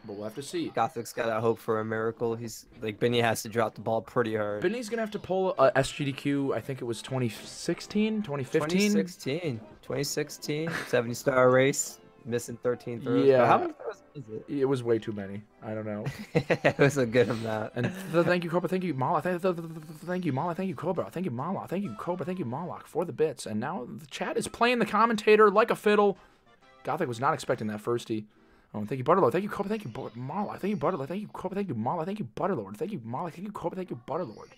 But we'll have to see. Gothic's got a hope for a miracle. He's like, Biinny has to drop the ball pretty hard. Biinny's going to have to pull a SGDQ, I think it was 2016, 2015? 2016, 70-star race. Missing 13 throws. Yeah. How many throws is it? It was way too many. I don't know. It was a good amount. And thank you, Cobra. Thank you, Mala. Thank you, Mala. Thank you, Cobra. Thank you, Mala. Thank you, Cobra. Thank you, Malak, for the bits. And now the chat is playing the commentator like a fiddle. Gothic was not expecting that firstie. Oh, thank you, Butterlord. Thank you, Cobra. Thank you, Mala. Thank you, Butterlord. Thank you, Cobra. Thank you, Mala. Thank you, Butterlord. Thank you, Mala. Thank you, Cobra. Thank you, Butterlord.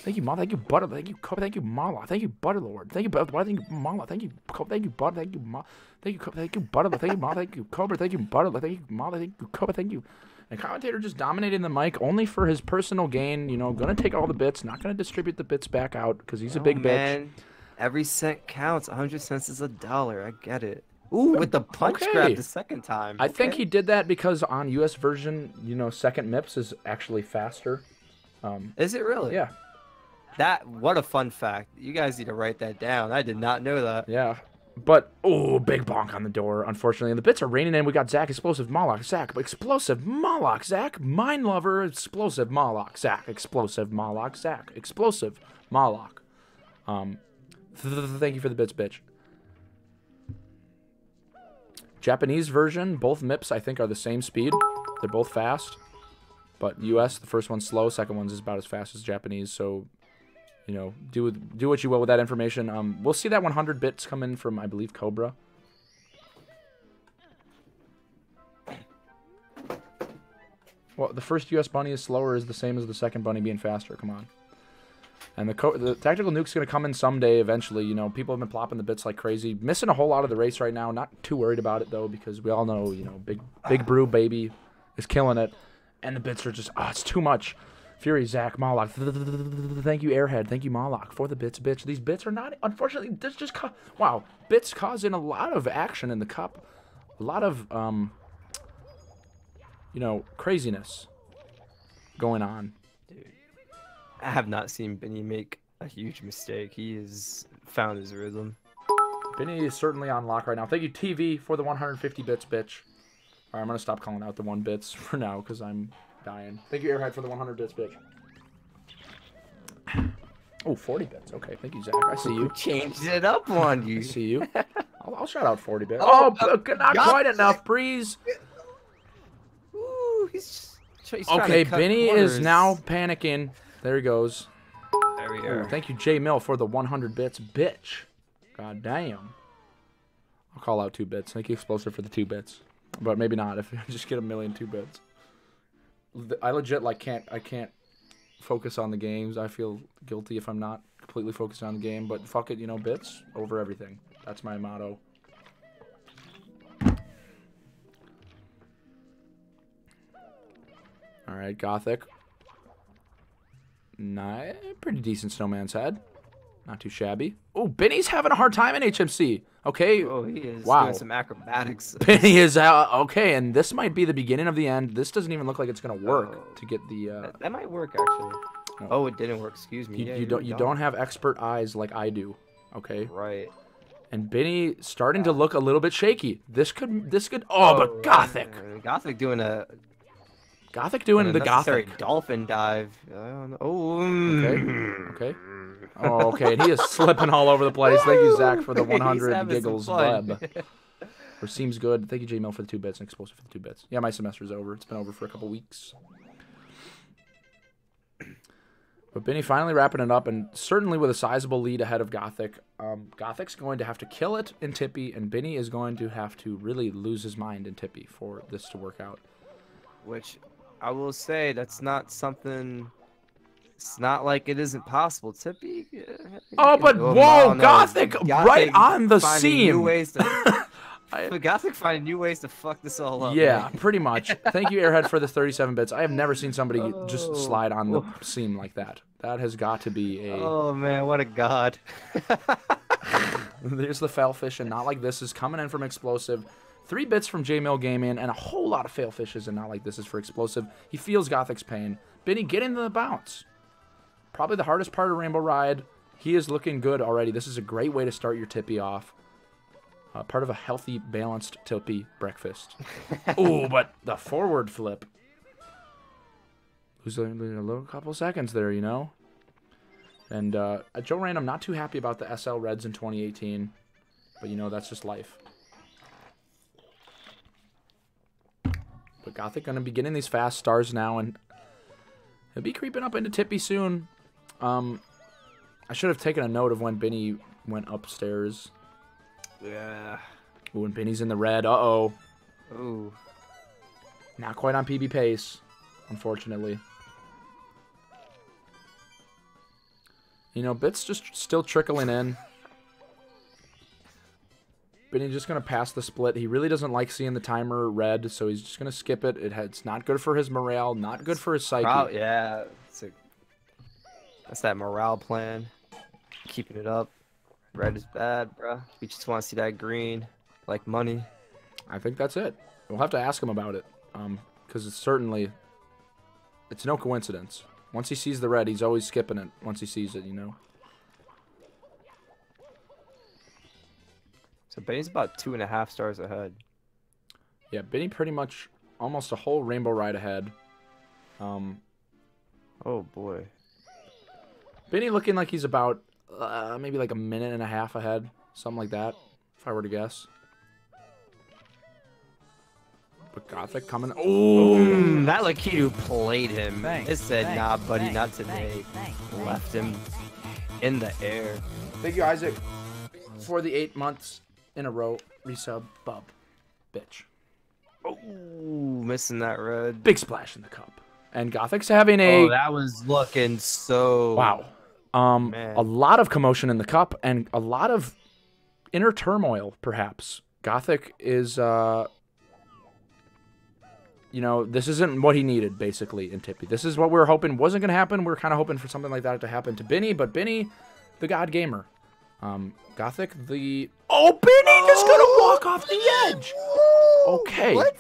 Thank you, Mala. Thank you, Butter. Thank you, Cobra. Thank you, Mala. Thank you, Butterlord. Thank you, Butter. Thank you, Mala. Thank you, Cobra. Thank you, Butter. Thank you, Mala. Thank you, Cobra. Thank you, Butterlord. Thank you, Mala. Thank you, Cobra. Thank you, Butterlord. Thank you, Mala. Thank you, Cobra. Thank you. And commentator just dominating the mic only for his personal gain. You know, gonna take all the bits, not gonna distribute the bits back out because he's a big bitch. Every cent counts. 100 cents is $1. I get it. Ooh, with the punch grab the second time. I think he did that because on US version, you know, second MIPS is actually faster. Is it really? Yeah. What a fun fact. You guys need to write that down. I did not know that. Yeah. But, oh, big bonk on the door, unfortunately. And the bits are raining in. We got Zach, Explosive, Malak, Zach, Explosive, Malak, Zach, Mind Lover, Explosive, Malak, Zach, Explosive, Malak, Zach, Explosive, Malak. Thank you for the bits, bitch. Japanese version, both MIPS, I think, are the same speed. They're both fast. But US, the first one's slow, second one's about as fast as Japanese, so... You know, do what you will with that information. We'll see that 100 bits come in from, I believe, Cobra. Well, the first US bunny is slower is the same as the second bunny being faster. Come on. And the tactical nuke's going to come in someday eventually. You know, people have been plopping the bits like crazy. Missing a whole lot of the race right now. Not too worried about it, though, because we all know, you know, Big Brew Baby is killing it. And the bits are just, it's too much. Fury, Zach, Malak, thank you, Airhead, thank you, Malak, for the bits, bitch. These bits are not, unfortunately, this just, wow, bits causing a lot of action in the cup. A lot of, you know, craziness going on. Dude, I have not seen Biinny make a huge mistake. He has found his rhythm. Biinny is certainly on lock right now. Thank you, TV, for the 150 bits, bitch. All right, I'm going to stop calling out the 1 bits for now, because I'm... dying. Thank you, Airhead, for the 100 bits, bitch. Oh, 40 bits. Okay, thank you, Zach. I see you. Changed it up on you. I see you. I'll shout out 40 bits. Oh, not quite enough, Breeze. Ooh, he's okay, Biinny is now panicking. There he goes. There we go. Thank you, J Mill, for the 100 bits, bitch. God damn. I'll call out 2 bits. Thank you, Explosive, for the 2 bits. But maybe not if you just get a million 2 bits. I legit can't focus on the games. I feel guilty if I'm not completely focused on the game. But fuck it, bits over everything. That's my motto. All right, Gothic. Pretty decent Snowman's Head. Not too shabby. Oh, Biinny's having a hard time in HMC. Okay. Oh, he is wow. doing some acrobatics. Biinny is out. Okay, and this might be the beginning of the end. This doesn't even look like it's going to work to get the... That might work, actually. No. Oh, it didn't work. Excuse me. You don't have expert eyes like I do. Okay. Right. And Biinny starting to look a little bit shaky. This could. Oh, but Gothic. Gothic doing the Gothic dolphin dive. Oh. Okay. Oh, okay. And he is slipping all over the place. Thank you, Zach, for the 100 giggles web. Or seems good. Thank you, J-Mail, for the 2 bits and Explosive for the 2 bits. Yeah, my semester's over. It's been over for a couple weeks. But Biinny finally wrapping it up, and certainly with a sizable lead ahead of Gothic. Gothic's going to have to kill it in Tippy, and Biinny is going to have to really lose his mind in Tippy for this to work out. Which I will say, that's not something... It's not like it isn't possible. Tippy... Oh, but whoa, Gothic right on the seam. Gothic finding new ways to fuck this all up. Yeah, man. pretty much. Thank you, Airhead, for the 37 bits. I have never seen somebody just slide on the seam like that. That has got to be a... Oh, man, what a god. There's the Failfish, and Not Like This is coming in from Explosive. 3 bits from J-Mill Gaming, and a whole lot of Failfishes, and Not Like This is for Explosive. He feels Gothic's pain. Biinny, get into the bounce. Probably the hardest part of Rainbow Ride. He is looking good already. This is a great way to start your Tippy off. Part of a healthy, balanced Tippy breakfast. Ooh, but the forward flip. Lose a little couple seconds there, And Joe Random, not too happy about the SL Reds in 2018. But, that's just life. But Gothic going to be getting these fast stars now, and he'll be creeping up into Tippy soon. I should have taken a note of when Biinny went upstairs. Yeah. Ooh, and Biinny's in the red. Uh-oh. Ooh. Not quite on PB pace, unfortunately. Bits just still trickling in. Biinny just going to pass the split. He really doesn't like seeing the timer red, so he's just going to skip it. It's not good for his morale, not good for his psyche. Yeah. That's that morale plan. Keeping it up. Red is bad, bro. We just want to see that green, like money. I think that's it. We'll have to ask him about it, because it's no coincidence. Once he sees the red, he's always skipping it. Once he sees it, So Biinny's about 2.5 stars ahead. Yeah, Biinny pretty much almost a whole Rainbow Ride ahead. Oh boy. Biinny looking like he's about maybe like a minute and a half ahead, something like that, if I were to guess. But Gothic coming. Oh, that Lakitu played him. It said, "Nah, buddy, not today." Left him in the air. Thank you, Isaac, for the 8 months in a row resub. Bub, bitch. Oh, missing that red. Big splash in the cup. And Gothic's having a... Oh, that was looking so... Wow. A lot of commotion in the cup and a lot of inner turmoil, perhaps. Gothic is, this isn't what he needed, basically, in Tippy. This is what we were hoping wasn't going to happen. We were kind of hoping for something like that to happen to Biinny, but Biinny, the God Gamer. Gothic, the... Oh, Biinny just going to walk off the edge! Okay. What?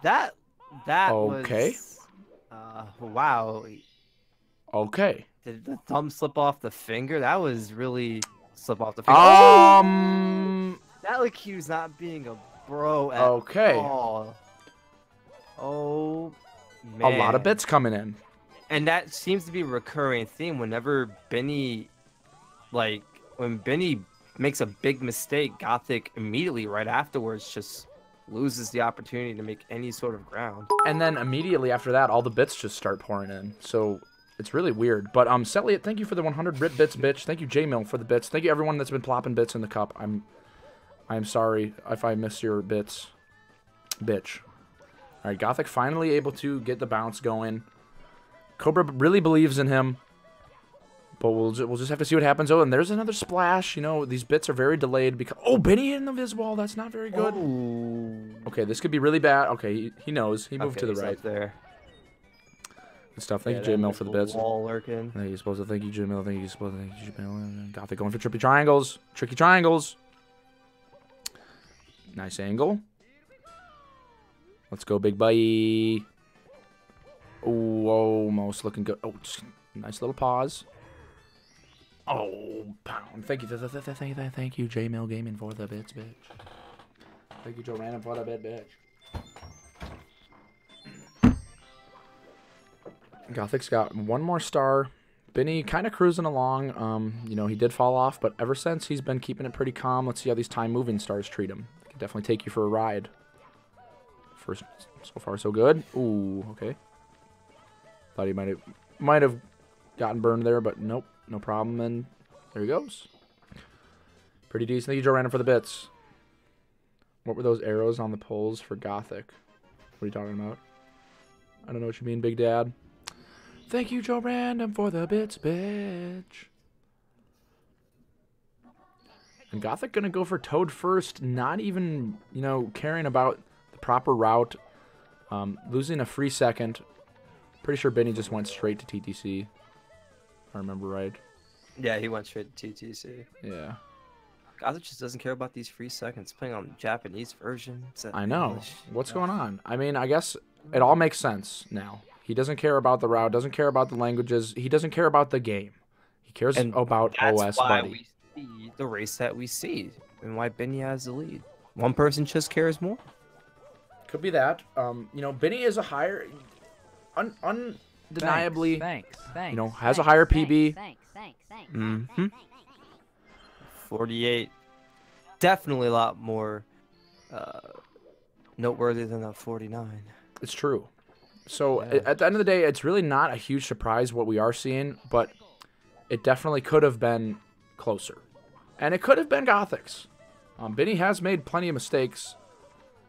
That okay. was... wow. Okay. Did the thumb slip off the finger? That was really slip off the finger. That Lakitu's not being a bro at all. Oh, man. A lot of bits coming in. And that seems to be a recurring theme whenever Biinny, when Biinny makes a big mistake, Gothic immediately right afterwards just loses the opportunity to make any sort of ground. And then immediately after that, all the bits just start pouring in. So it's really weird. But Setliot, thank you for the 100 bits, bitch. Thank you, J-Mill, for the bits. Thank you, everyone that's been plopping bits in the cup. I'm sorry if I miss your bits. Bitch. All right, Gothic finally able to get the bounce going. Cobra really believes in him. But we'll just have to see what happens. Oh, and there's another splash. You know, these bits are very delayed because... Oh, Biinny hitting the Viz wall. That's not very good. Oh. Okay, this could be really bad. Okay, he knows. He moved to the right. There. Good stuff. Thank you, J-Mill, for the bits. Wall lurking. Thank you, supposed to thank you, J-Mill. Thank you, supposed to thank you, J-Mill. Gothic going for tricky triangles. Tricky triangles. Nice angle. Let's go, big boy. Oh, almost looking good. Oh, just nice little pause. Oh, pound. Thank you, J-Mill Gaming for the bits, bitch. Thank you, Joe Random, for the bit, bitch. Gothic's got one more star. Biinny kind of cruising along. You know, he did fall off, but ever since he's been keeping it pretty calm. Let's see how these time-moving stars treat him. They can definitely take you for a ride. First, so far, so good. Ooh, okay. Thought he might have gotten burned there, but nope. No problem, and there he goes. Pretty decent. Thank you, Joe Random, for the bits. What were those arrows on the poles for Gothic? What are you talking about? I don't know what you mean, Big Dad. Thank you, Joe Random, for the bits, bitch. And Gothic gonna go for Toad first, not even, you know, caring about the proper route. Losing a free second. Pretty sure Biinny just went straight to TTC. If I remember right. Yeah, he went straight to TTC. Yeah. Gothic just doesn't care about these free seconds. Playing on the Japanese version. I know. English. What's going on? I mean, I guess it all makes sense now. He doesn't care about the route, doesn't care about the languages. He doesn't care about the game. He cares about OS, that's why buddy. We see the race that we see and why Biinny has the lead. One person just cares more. Could be that. You know, Biinny is a higher... undeniably, thanks, you know, has a higher PB. Thanks. 48, definitely a lot more noteworthy than a 49. It's true. So Yeah. at the end of the day, it's really not a huge surprise what we are seeing, but it definitely could have been closer, and it could have been Gothic's. Biinny has made plenty of mistakes,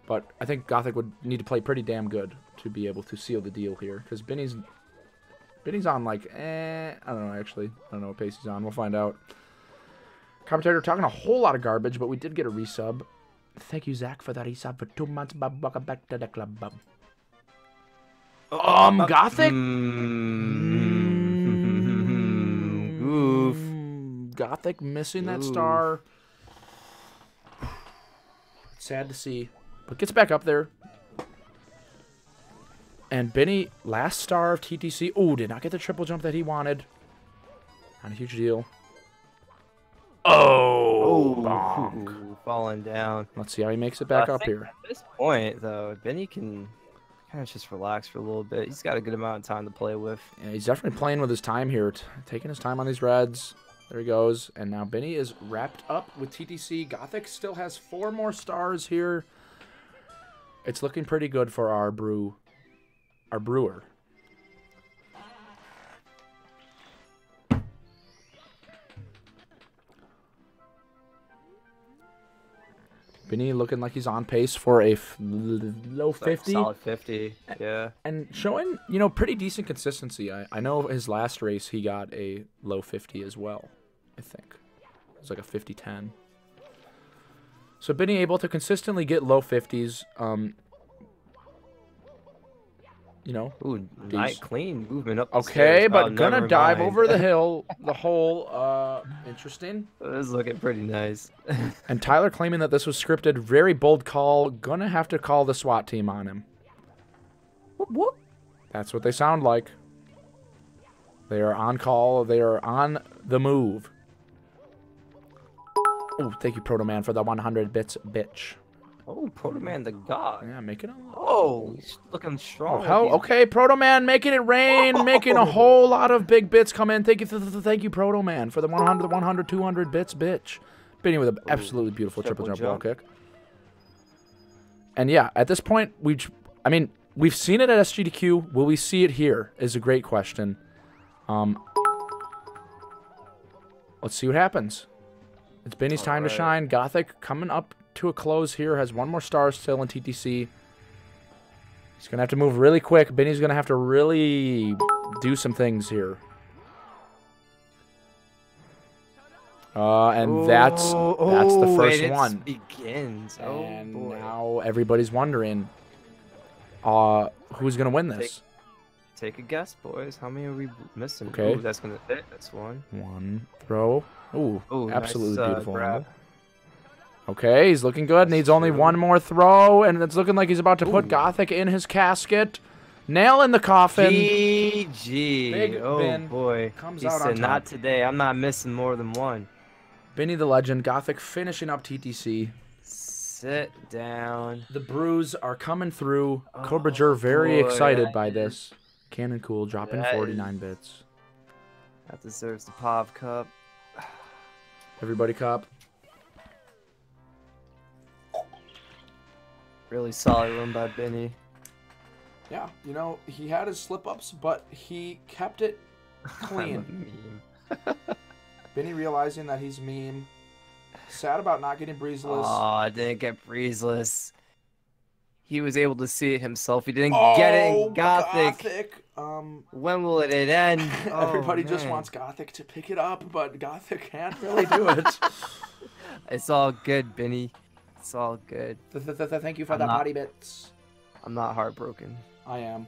but I think Gothic would need to play pretty damn good to be able to seal the deal here, because Biinny's on like, I don't know, actually. I don't know what pace he's on. We'll find out. Commentator talking a whole lot of garbage, but we did get a resub. Thank you, Zach, for that resub for 2 months. Bub. Welcome back to the club, bub. Gothic? Oof. Gothic missing that star. Sad to see. But gets back up there. And Biinny, last star of TTC. Oh, did not get the triple jump that he wanted. Not a huge deal. Oh, bonk. Falling down. Let's see how he makes it back up here. At this point, though, Biinny can kind of just relax for a little bit. He's got a good amount of time to play with. Yeah, he's definitely playing with his time here. Taking his time on these reds. There he goes. And now Biinny is wrapped up with TTC. Gothic still has 4 more stars here. It's looking pretty good for our brewer. Biinny looking like he's on pace for a low 50. Solid 50, yeah. And showing, you know, pretty decent consistency. I know his last race he got a low 50 as well, I think. It was like a 50-10. So Biinny able to consistently get low 50s. You know. Ooh, nice clean movement up the Okay, stairs. but Oh, gonna never dive mind. over the hill, the hole. Interesting. This is looking pretty nice. And Tyler claiming that this was scripted. Very bold call. Gonna have to call the SWAT team on him. Whoop, whoop. That's what they sound like. They are on call. They are on the move. Oh, thank you, Proto Man, for the 100 bits, bitch. Oh, Proto Man the God. Yeah, making it. Oh, he's looking strong. Oh, hell, okay, Proto Man making it rain, making a whole lot of big bits come in. Thank you, Proto Man, for the 100, 200 bits, bitch. Biinny with an absolutely beautiful triple jump wall kick. And yeah, at this point, we've seen it at SGDQ. Will we see it here? Is a great question. Let's see what happens. It's Biinny's time to shine. Gothic coming up to a close here. Has one more star still in TTC. He's going to have to move really quick. Biinny's going to have to really do some things here. And that's the first one. Begins. And boy. now everybody's wondering, who's going to win this? Take a guess, boys. How many are we missing? Okay. Ooh, that's going to fit. That's one. One throw. Ooh, absolutely nice, beautiful grab. angle. Okay, he's looking good. Needs only one more throw, and it's looking like he's about to put Gothic in his casket. Nail in the coffin. GG. Big Ben boy. comes He out said, on top. not today. I'm not missing more than one. Biinny the Legend, Gothic finishing up TTC. Sit down. The Brews are coming through. Cobra Jur very boy, excited that by is- this. Cannon Cool dropping That 49 bits. That deserves the Pov Cup. Everybody cop. Really solid run by Biinny. Yeah, you know, he had his slip-ups, but he kept it clean. Biinny realizing that he's meme. Sad about not getting breezeless. Oh, I didn't get breezeless. He was able to see it himself. He didn't get it in Gothic. When will it end? Everybody just wants Gothic to pick it up, but Gothic can't really do it. It's all good, Biinny. It's all good. Thank you for I'm the not- body bits. I'm not heartbroken. I am.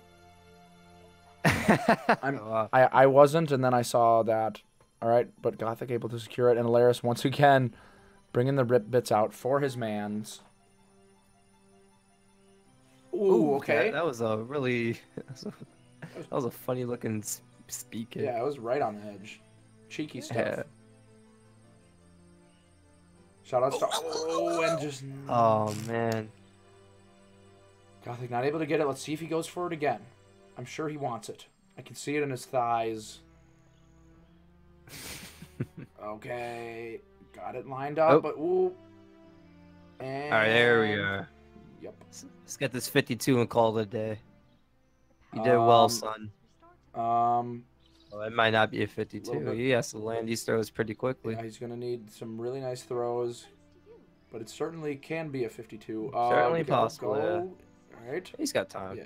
Wow. I wasn't, and then I saw that. All right, but Gothic able to secure it, and Alaris once again bringing the rip bits out for his mans. Ooh, okay. That was a really... That was a funny looking speak. Yeah, it was right on the edge. Cheeky stuff. Yeah. Shout out to and just Oh, man. Gothic not able to get it. Let's see if he goes for it again. I'm sure he wants it. I can see it in his thighs. Okay. Got it lined up, but ooh. And... All right, there we are. Yep. Let's get this 52 and call it a day. You did well, son. Well, it might not be a 52. He has to land these throws pretty quickly. Yeah, he's going to need some really nice throws, but it certainly can be a 52. Certainly possible, yeah. All right. He's got time. Yeah.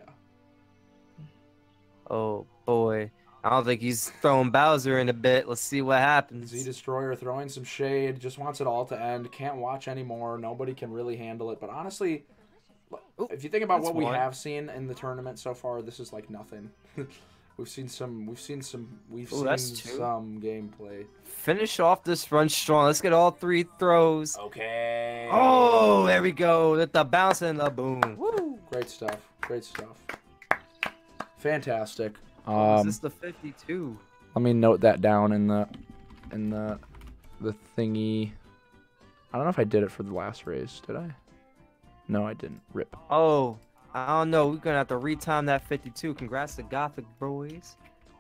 Oh, boy. I don't think he's throwing Bowser in a bit. Let's see what happens. Z Destroyer throwing some shade. Just wants it all to end. Can't watch anymore. Nobody can really handle it. But honestly, if you think about what we have seen in the tournament so far, this is like nothing. We've seen some gameplay. Finish off this run strong. Let's get all three throws. Okay. Oh, there we go. With the bounce and the boom. Woo. Great stuff. Great stuff. Fantastic. Is this the 52? Let me note that down in the thingy. I don't know if I did it for the last race. Did I? No, I didn't. Rip. Oh, I don't know. We're gonna have to retime that 52. Congrats to Gothic boys.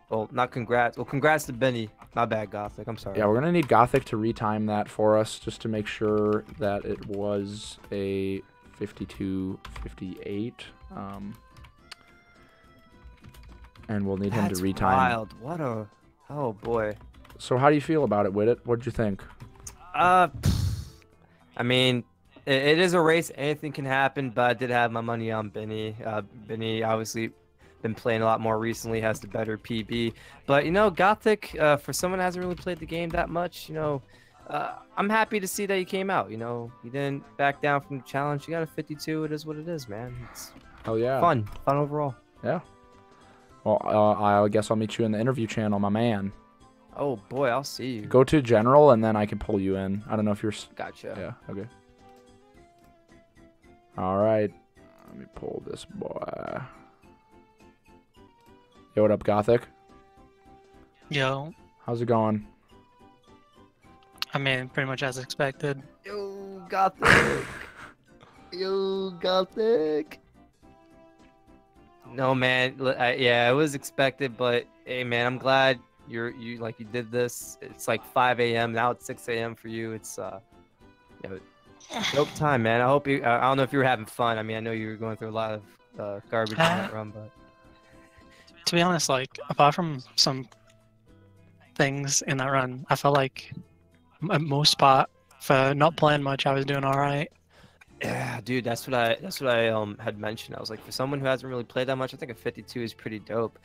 Well, not congrats. Well, congrats to Biinny. My bad, Gothic. I'm sorry. Yeah, we're gonna need Gothic to retime that for us just to make sure that it was a 52-58. And we'll need him to retime. Wild. What a... Oh, boy. So how do you feel about it, Widit? What'd you think? I mean, it is a race. Anything can happen, but I did have my money on Biinny. Biinny obviously been playing a lot more recently, has the better PB. But, you know, Gothic, for someone who hasn't really played the game that much, you know, I'm happy to see that he came out. You know, he didn't back down from the challenge. You got a 52. It is what it is, man. It's yeah. Fun overall. Yeah. Well, I guess I'll meet you in the interview channel, my man. Oh, boy, I'll see you. Go to general, and then I can pull you in. I don't know if you're... Gotcha. Yeah, okay. All right. Let me pull this boy. Yo, what up, Gothic? Yo. How's it going? I mean, pretty much as expected. Yo, Gothic. Yo, Gothic. No, man. Yeah, it was expected, but hey, man, I'm glad you did this. It's like 5 a.m. now. It's 6 a.m. for you. It's dope time, man. I hope you. I don't know if you were having fun. I mean, I know you were going through a lot of garbage in that run, but to be honest, like apart from some things in that run, I felt like most part for not playing much, I was doing all right. Yeah, dude, that's what I had mentioned. I was like, for someone who hasn't really played that much, I think a 52 is pretty dope.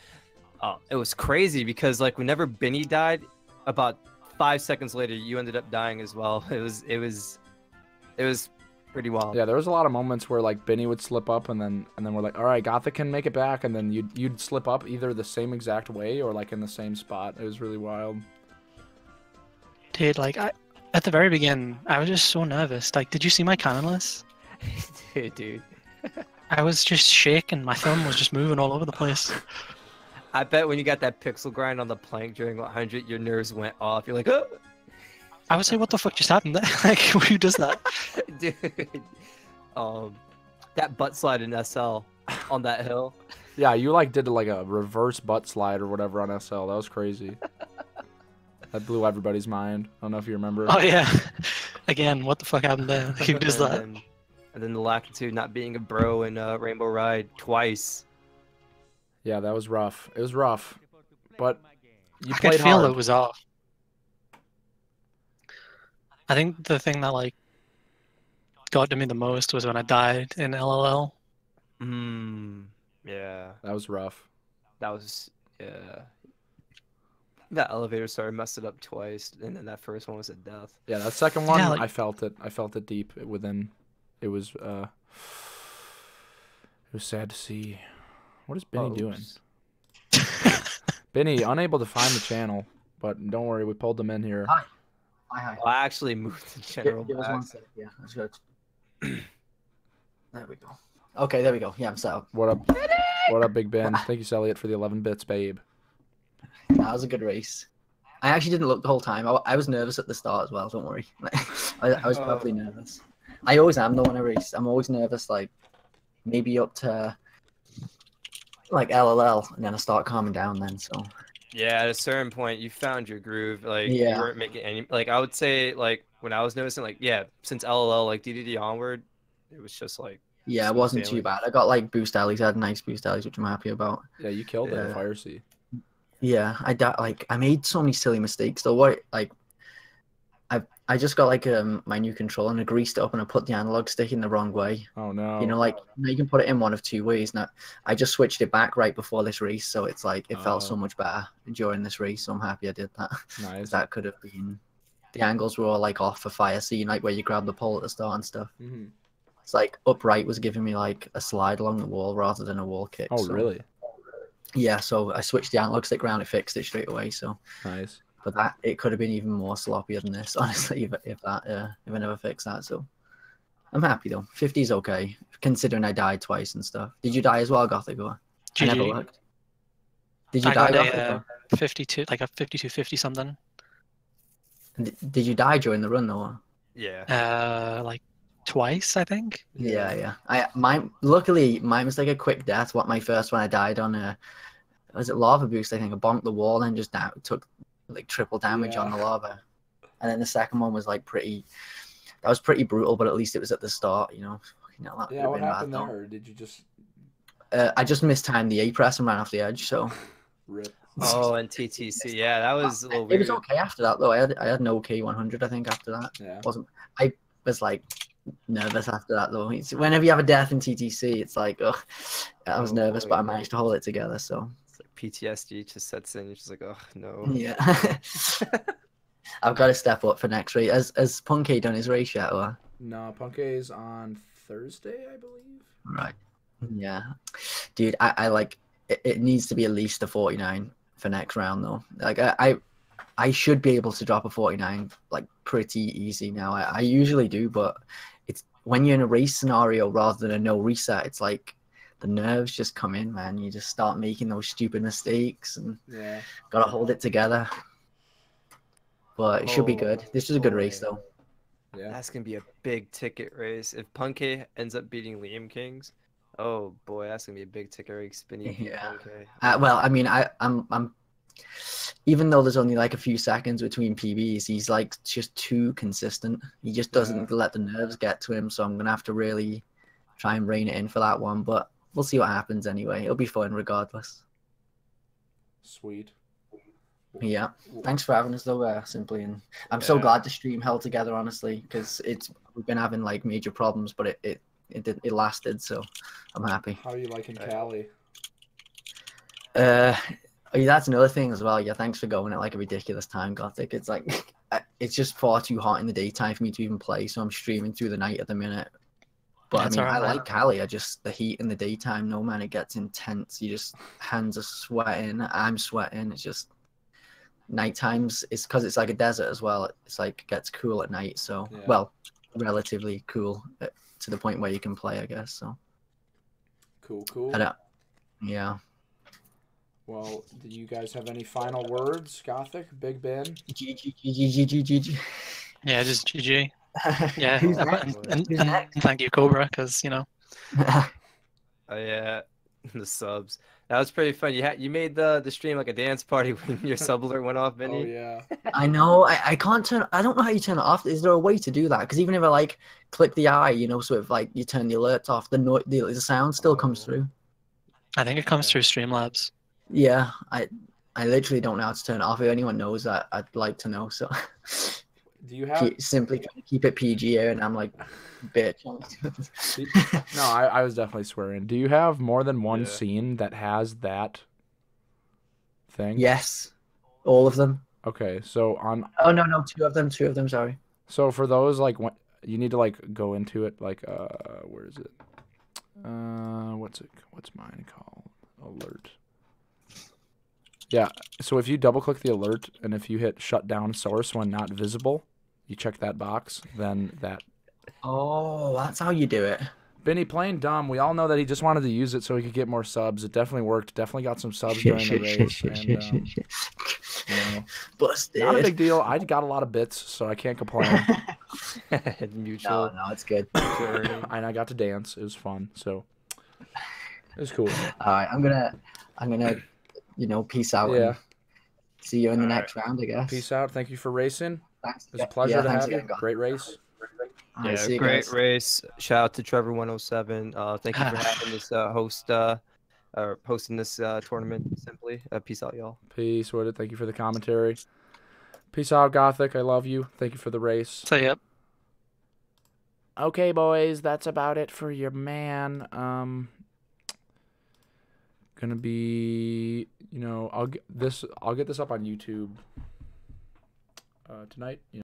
It was crazy because like whenever Biinny died, about 5 seconds later, you ended up dying as well. It was pretty wild. Yeah, there was a lot of moments where like Biinny would slip up, and then we're like, all right, Gothic can make it back, and then you'd slip up either the same exact way or like in the same spot. It was really wild. Dude, like at the very beginning, I was just so nervous. Like, did you see my cannon list? Dude. I was just shaking. My thumb was just moving all over the place. I bet when you got that pixel grind on the plank during 100, your nerves went off. You're like, oh! I would say, what the fuck just happened there? Like, who does that? Dude. That butt slide in SL on that hill. Yeah, you like did like a reverse butt slide or whatever on SL. That was crazy. That blew everybody's mind. I don't know if you remember. Oh yeah. Again, what the fuck happened there? Who does that? And then the Lackitude not being a bro in Rainbow Ride twice. Yeah, that was rough. It was rough, but you I played could feel hard. it was off. I think the thing that like got to me the most was when I died in LLL. Yeah. That was rough. That was, yeah. That elevator started messed it up twice, and then that first one was a death. Yeah, that second one, Yeah, like- I felt it. I felt it deep within. It was sad to see. What is Biinny doing? Biinny, unable to find the channel, but don't worry, we pulled him in here. Hi. Hi. Well, I actually moved the general Give us back. one sec. Yeah, that's good. There we go. Okay, there we go. Yeah, I'm set up. What up? What up, Big Ben? Thank you, Elliot, for the 11 bits, babe. That was a good race. I actually didn't look the whole time. I was nervous at the start as well. Don't worry. I was probably nervous. I always am though when I race. I'm always nervous. Like maybe up to like LLL, and then I start calming down. Then so. Yeah, at a certain point, you found your groove. Like, Yeah. you weren't making any. Like, I would say, like, when I was noticing, like, yeah, since LLL, like, DDD onward, it was just like. Yeah, it smooth wasn't too sailing. bad. I got like boost alleys. I had nice boost alleys, which I'm happy about. Yeah, you killed that Yeah. Fire Sea. Yeah, I made so many silly mistakes. So what like I just got like my new controller and I greased it up and I put the analog stick in the wrong way. Oh no. You know, like you can put it in one of two ways. Now I just switched it back right before this race, so it's like it felt so much better during this race. So I'm happy I did that. Nice. That could have been the angles were all like off for Fire Sea, like where you grab the pole at the start and stuff. Mm-hmm. It's like upright was giving me like a slide along the wall rather than a wall kick. Oh so, really? Yeah, so I switched the analog stick around, it fixed it straight away. So. Nice. But that it could have been even more sloppier than this, honestly, if I never fixed that. So I'm happy though. 50 is okay, considering I died twice and stuff. Did you die as well, Gothic? Or I never GG. looked. Did you I die, got Gothic? a 52, like a 5250 something. Did you die during the run though? Yeah. Like twice, I think. Yeah. Luckily mine was like a quick death. What my first one I died on was it lava boost? I think I bonked the wall and just took like triple damage on the lava. And then the second one was like pretty brutal, but at least it was at the start, you know. That Yeah, what been happened bad, there? Or did you just I just mistimed the A press and ran off the edge, so rip? Oh, and TTC. Yeah, that was a little it weird. was okay after that though. I had an okay 100, I think, after that. Yeah. I was like nervous after that though. Whenever you have a death in TTC, it's like, ugh, I was nervous, but I managed to hold it together. So It's like PTSD just sets in. You're just like, oh no. yeah, I've got to step up for next race. Has Punky done his race yet? Or? No, Punk's on Thursday, I believe. Right. Yeah, dude, I like it needs to be at least a 49 for next round though. Like I should be able to drop a 49 like pretty easy now. I usually do, but it's when you're in a race scenario rather than a no reset, it's like the nerves just come in, man. You just start making those stupid mistakes and Yeah. gotta hold it together. But it should be good. This was a good race though. Yeah. That's gonna be a big ticket race. If Punky ends up beating Liam Kings, oh boy, that's gonna be a big ticket race. Biinny beat Yeah. Punky. Well, I mean, I'm even though there's only like a few seconds between PBs, he's like just too consistent. He just doesn't let the nerves get to him. So I'm gonna have to really try and rein it in for that one. But we'll see what happens anyway. It'll be fun regardless. Sweet. Yeah. Thanks for having us though, Simply, and I'm so glad the stream held together, honestly, because we've been having like major problems, but it lasted, so I'm happy. How are you liking Cali? Yeah, that's another thing as well. Yeah, thanks for going at like a ridiculous time, Gothic. It's like it's just far too hot in the daytime for me to even play, so I'm streaming through the night at the minute. But I mean, I like Cali. I just the heat in the daytime. No man, it gets intense. You just hands are sweating. I'm sweating. It's just night times. It's because it's like a desert as well. It's like it gets cool at night. So well, relatively cool to the point where you can play, I guess. So cool. Yeah. Well, do you guys have any final words, Gothic, Big Ben? GG. Yeah, just GG. Yeah, and thank you, Cobra, because you know. Oh yeah, the subs. That was pretty fun. You made the stream like a dance party when your sub alert went off, Biinny. Oh yeah. I know. I can't turn. I don't know how you turn it off. Is there a way to do that? Because even if I like click the eye, you know, so if like you turn the alerts off, the sound still comes through. I think it comes through Streamlabs. Yeah, I literally don't know how to turn it off. If anyone knows that, I'd like to know. So, do you have simply trying to keep it PG here, and I'm like, bitch. No, I was definitely swearing. Do you have more than one scene that has that thing? Yes, all of them. Okay, so on. Oh no, two of them. Sorry. So for those like you need to like go into it like where is it? What's mine called? Alert. Yeah, so if you double click the alert and if you hit shut down source when not visible, you check that box, then that. Oh, that's how you do it. Biinny playing dumb. We all know that he just wanted to use it so he could get more subs. It definitely worked. Definitely got some subs during the race. Busted. Not a big deal. I got a lot of bits, so I can't complain. Mutual. No, it's good. And I got to dance. It was fun. So it was cool. All right, I'm gonna, peace out. Yeah. And see you in the next round, I guess. Peace out. Thank you for racing. Thanks. It was a pleasure to have you. Great race. Yeah, great race. Shout out to Trevor107. Thank you for having this hosting this tournament. Simply, peace out, y'all. Peace, Wooded. Thank you for the commentary. Peace out, Gothic. I love you. Thank you for the race. Say yep. Okay, boys, that's about it for your man. Gonna be, I'll get this up on YouTube tonight.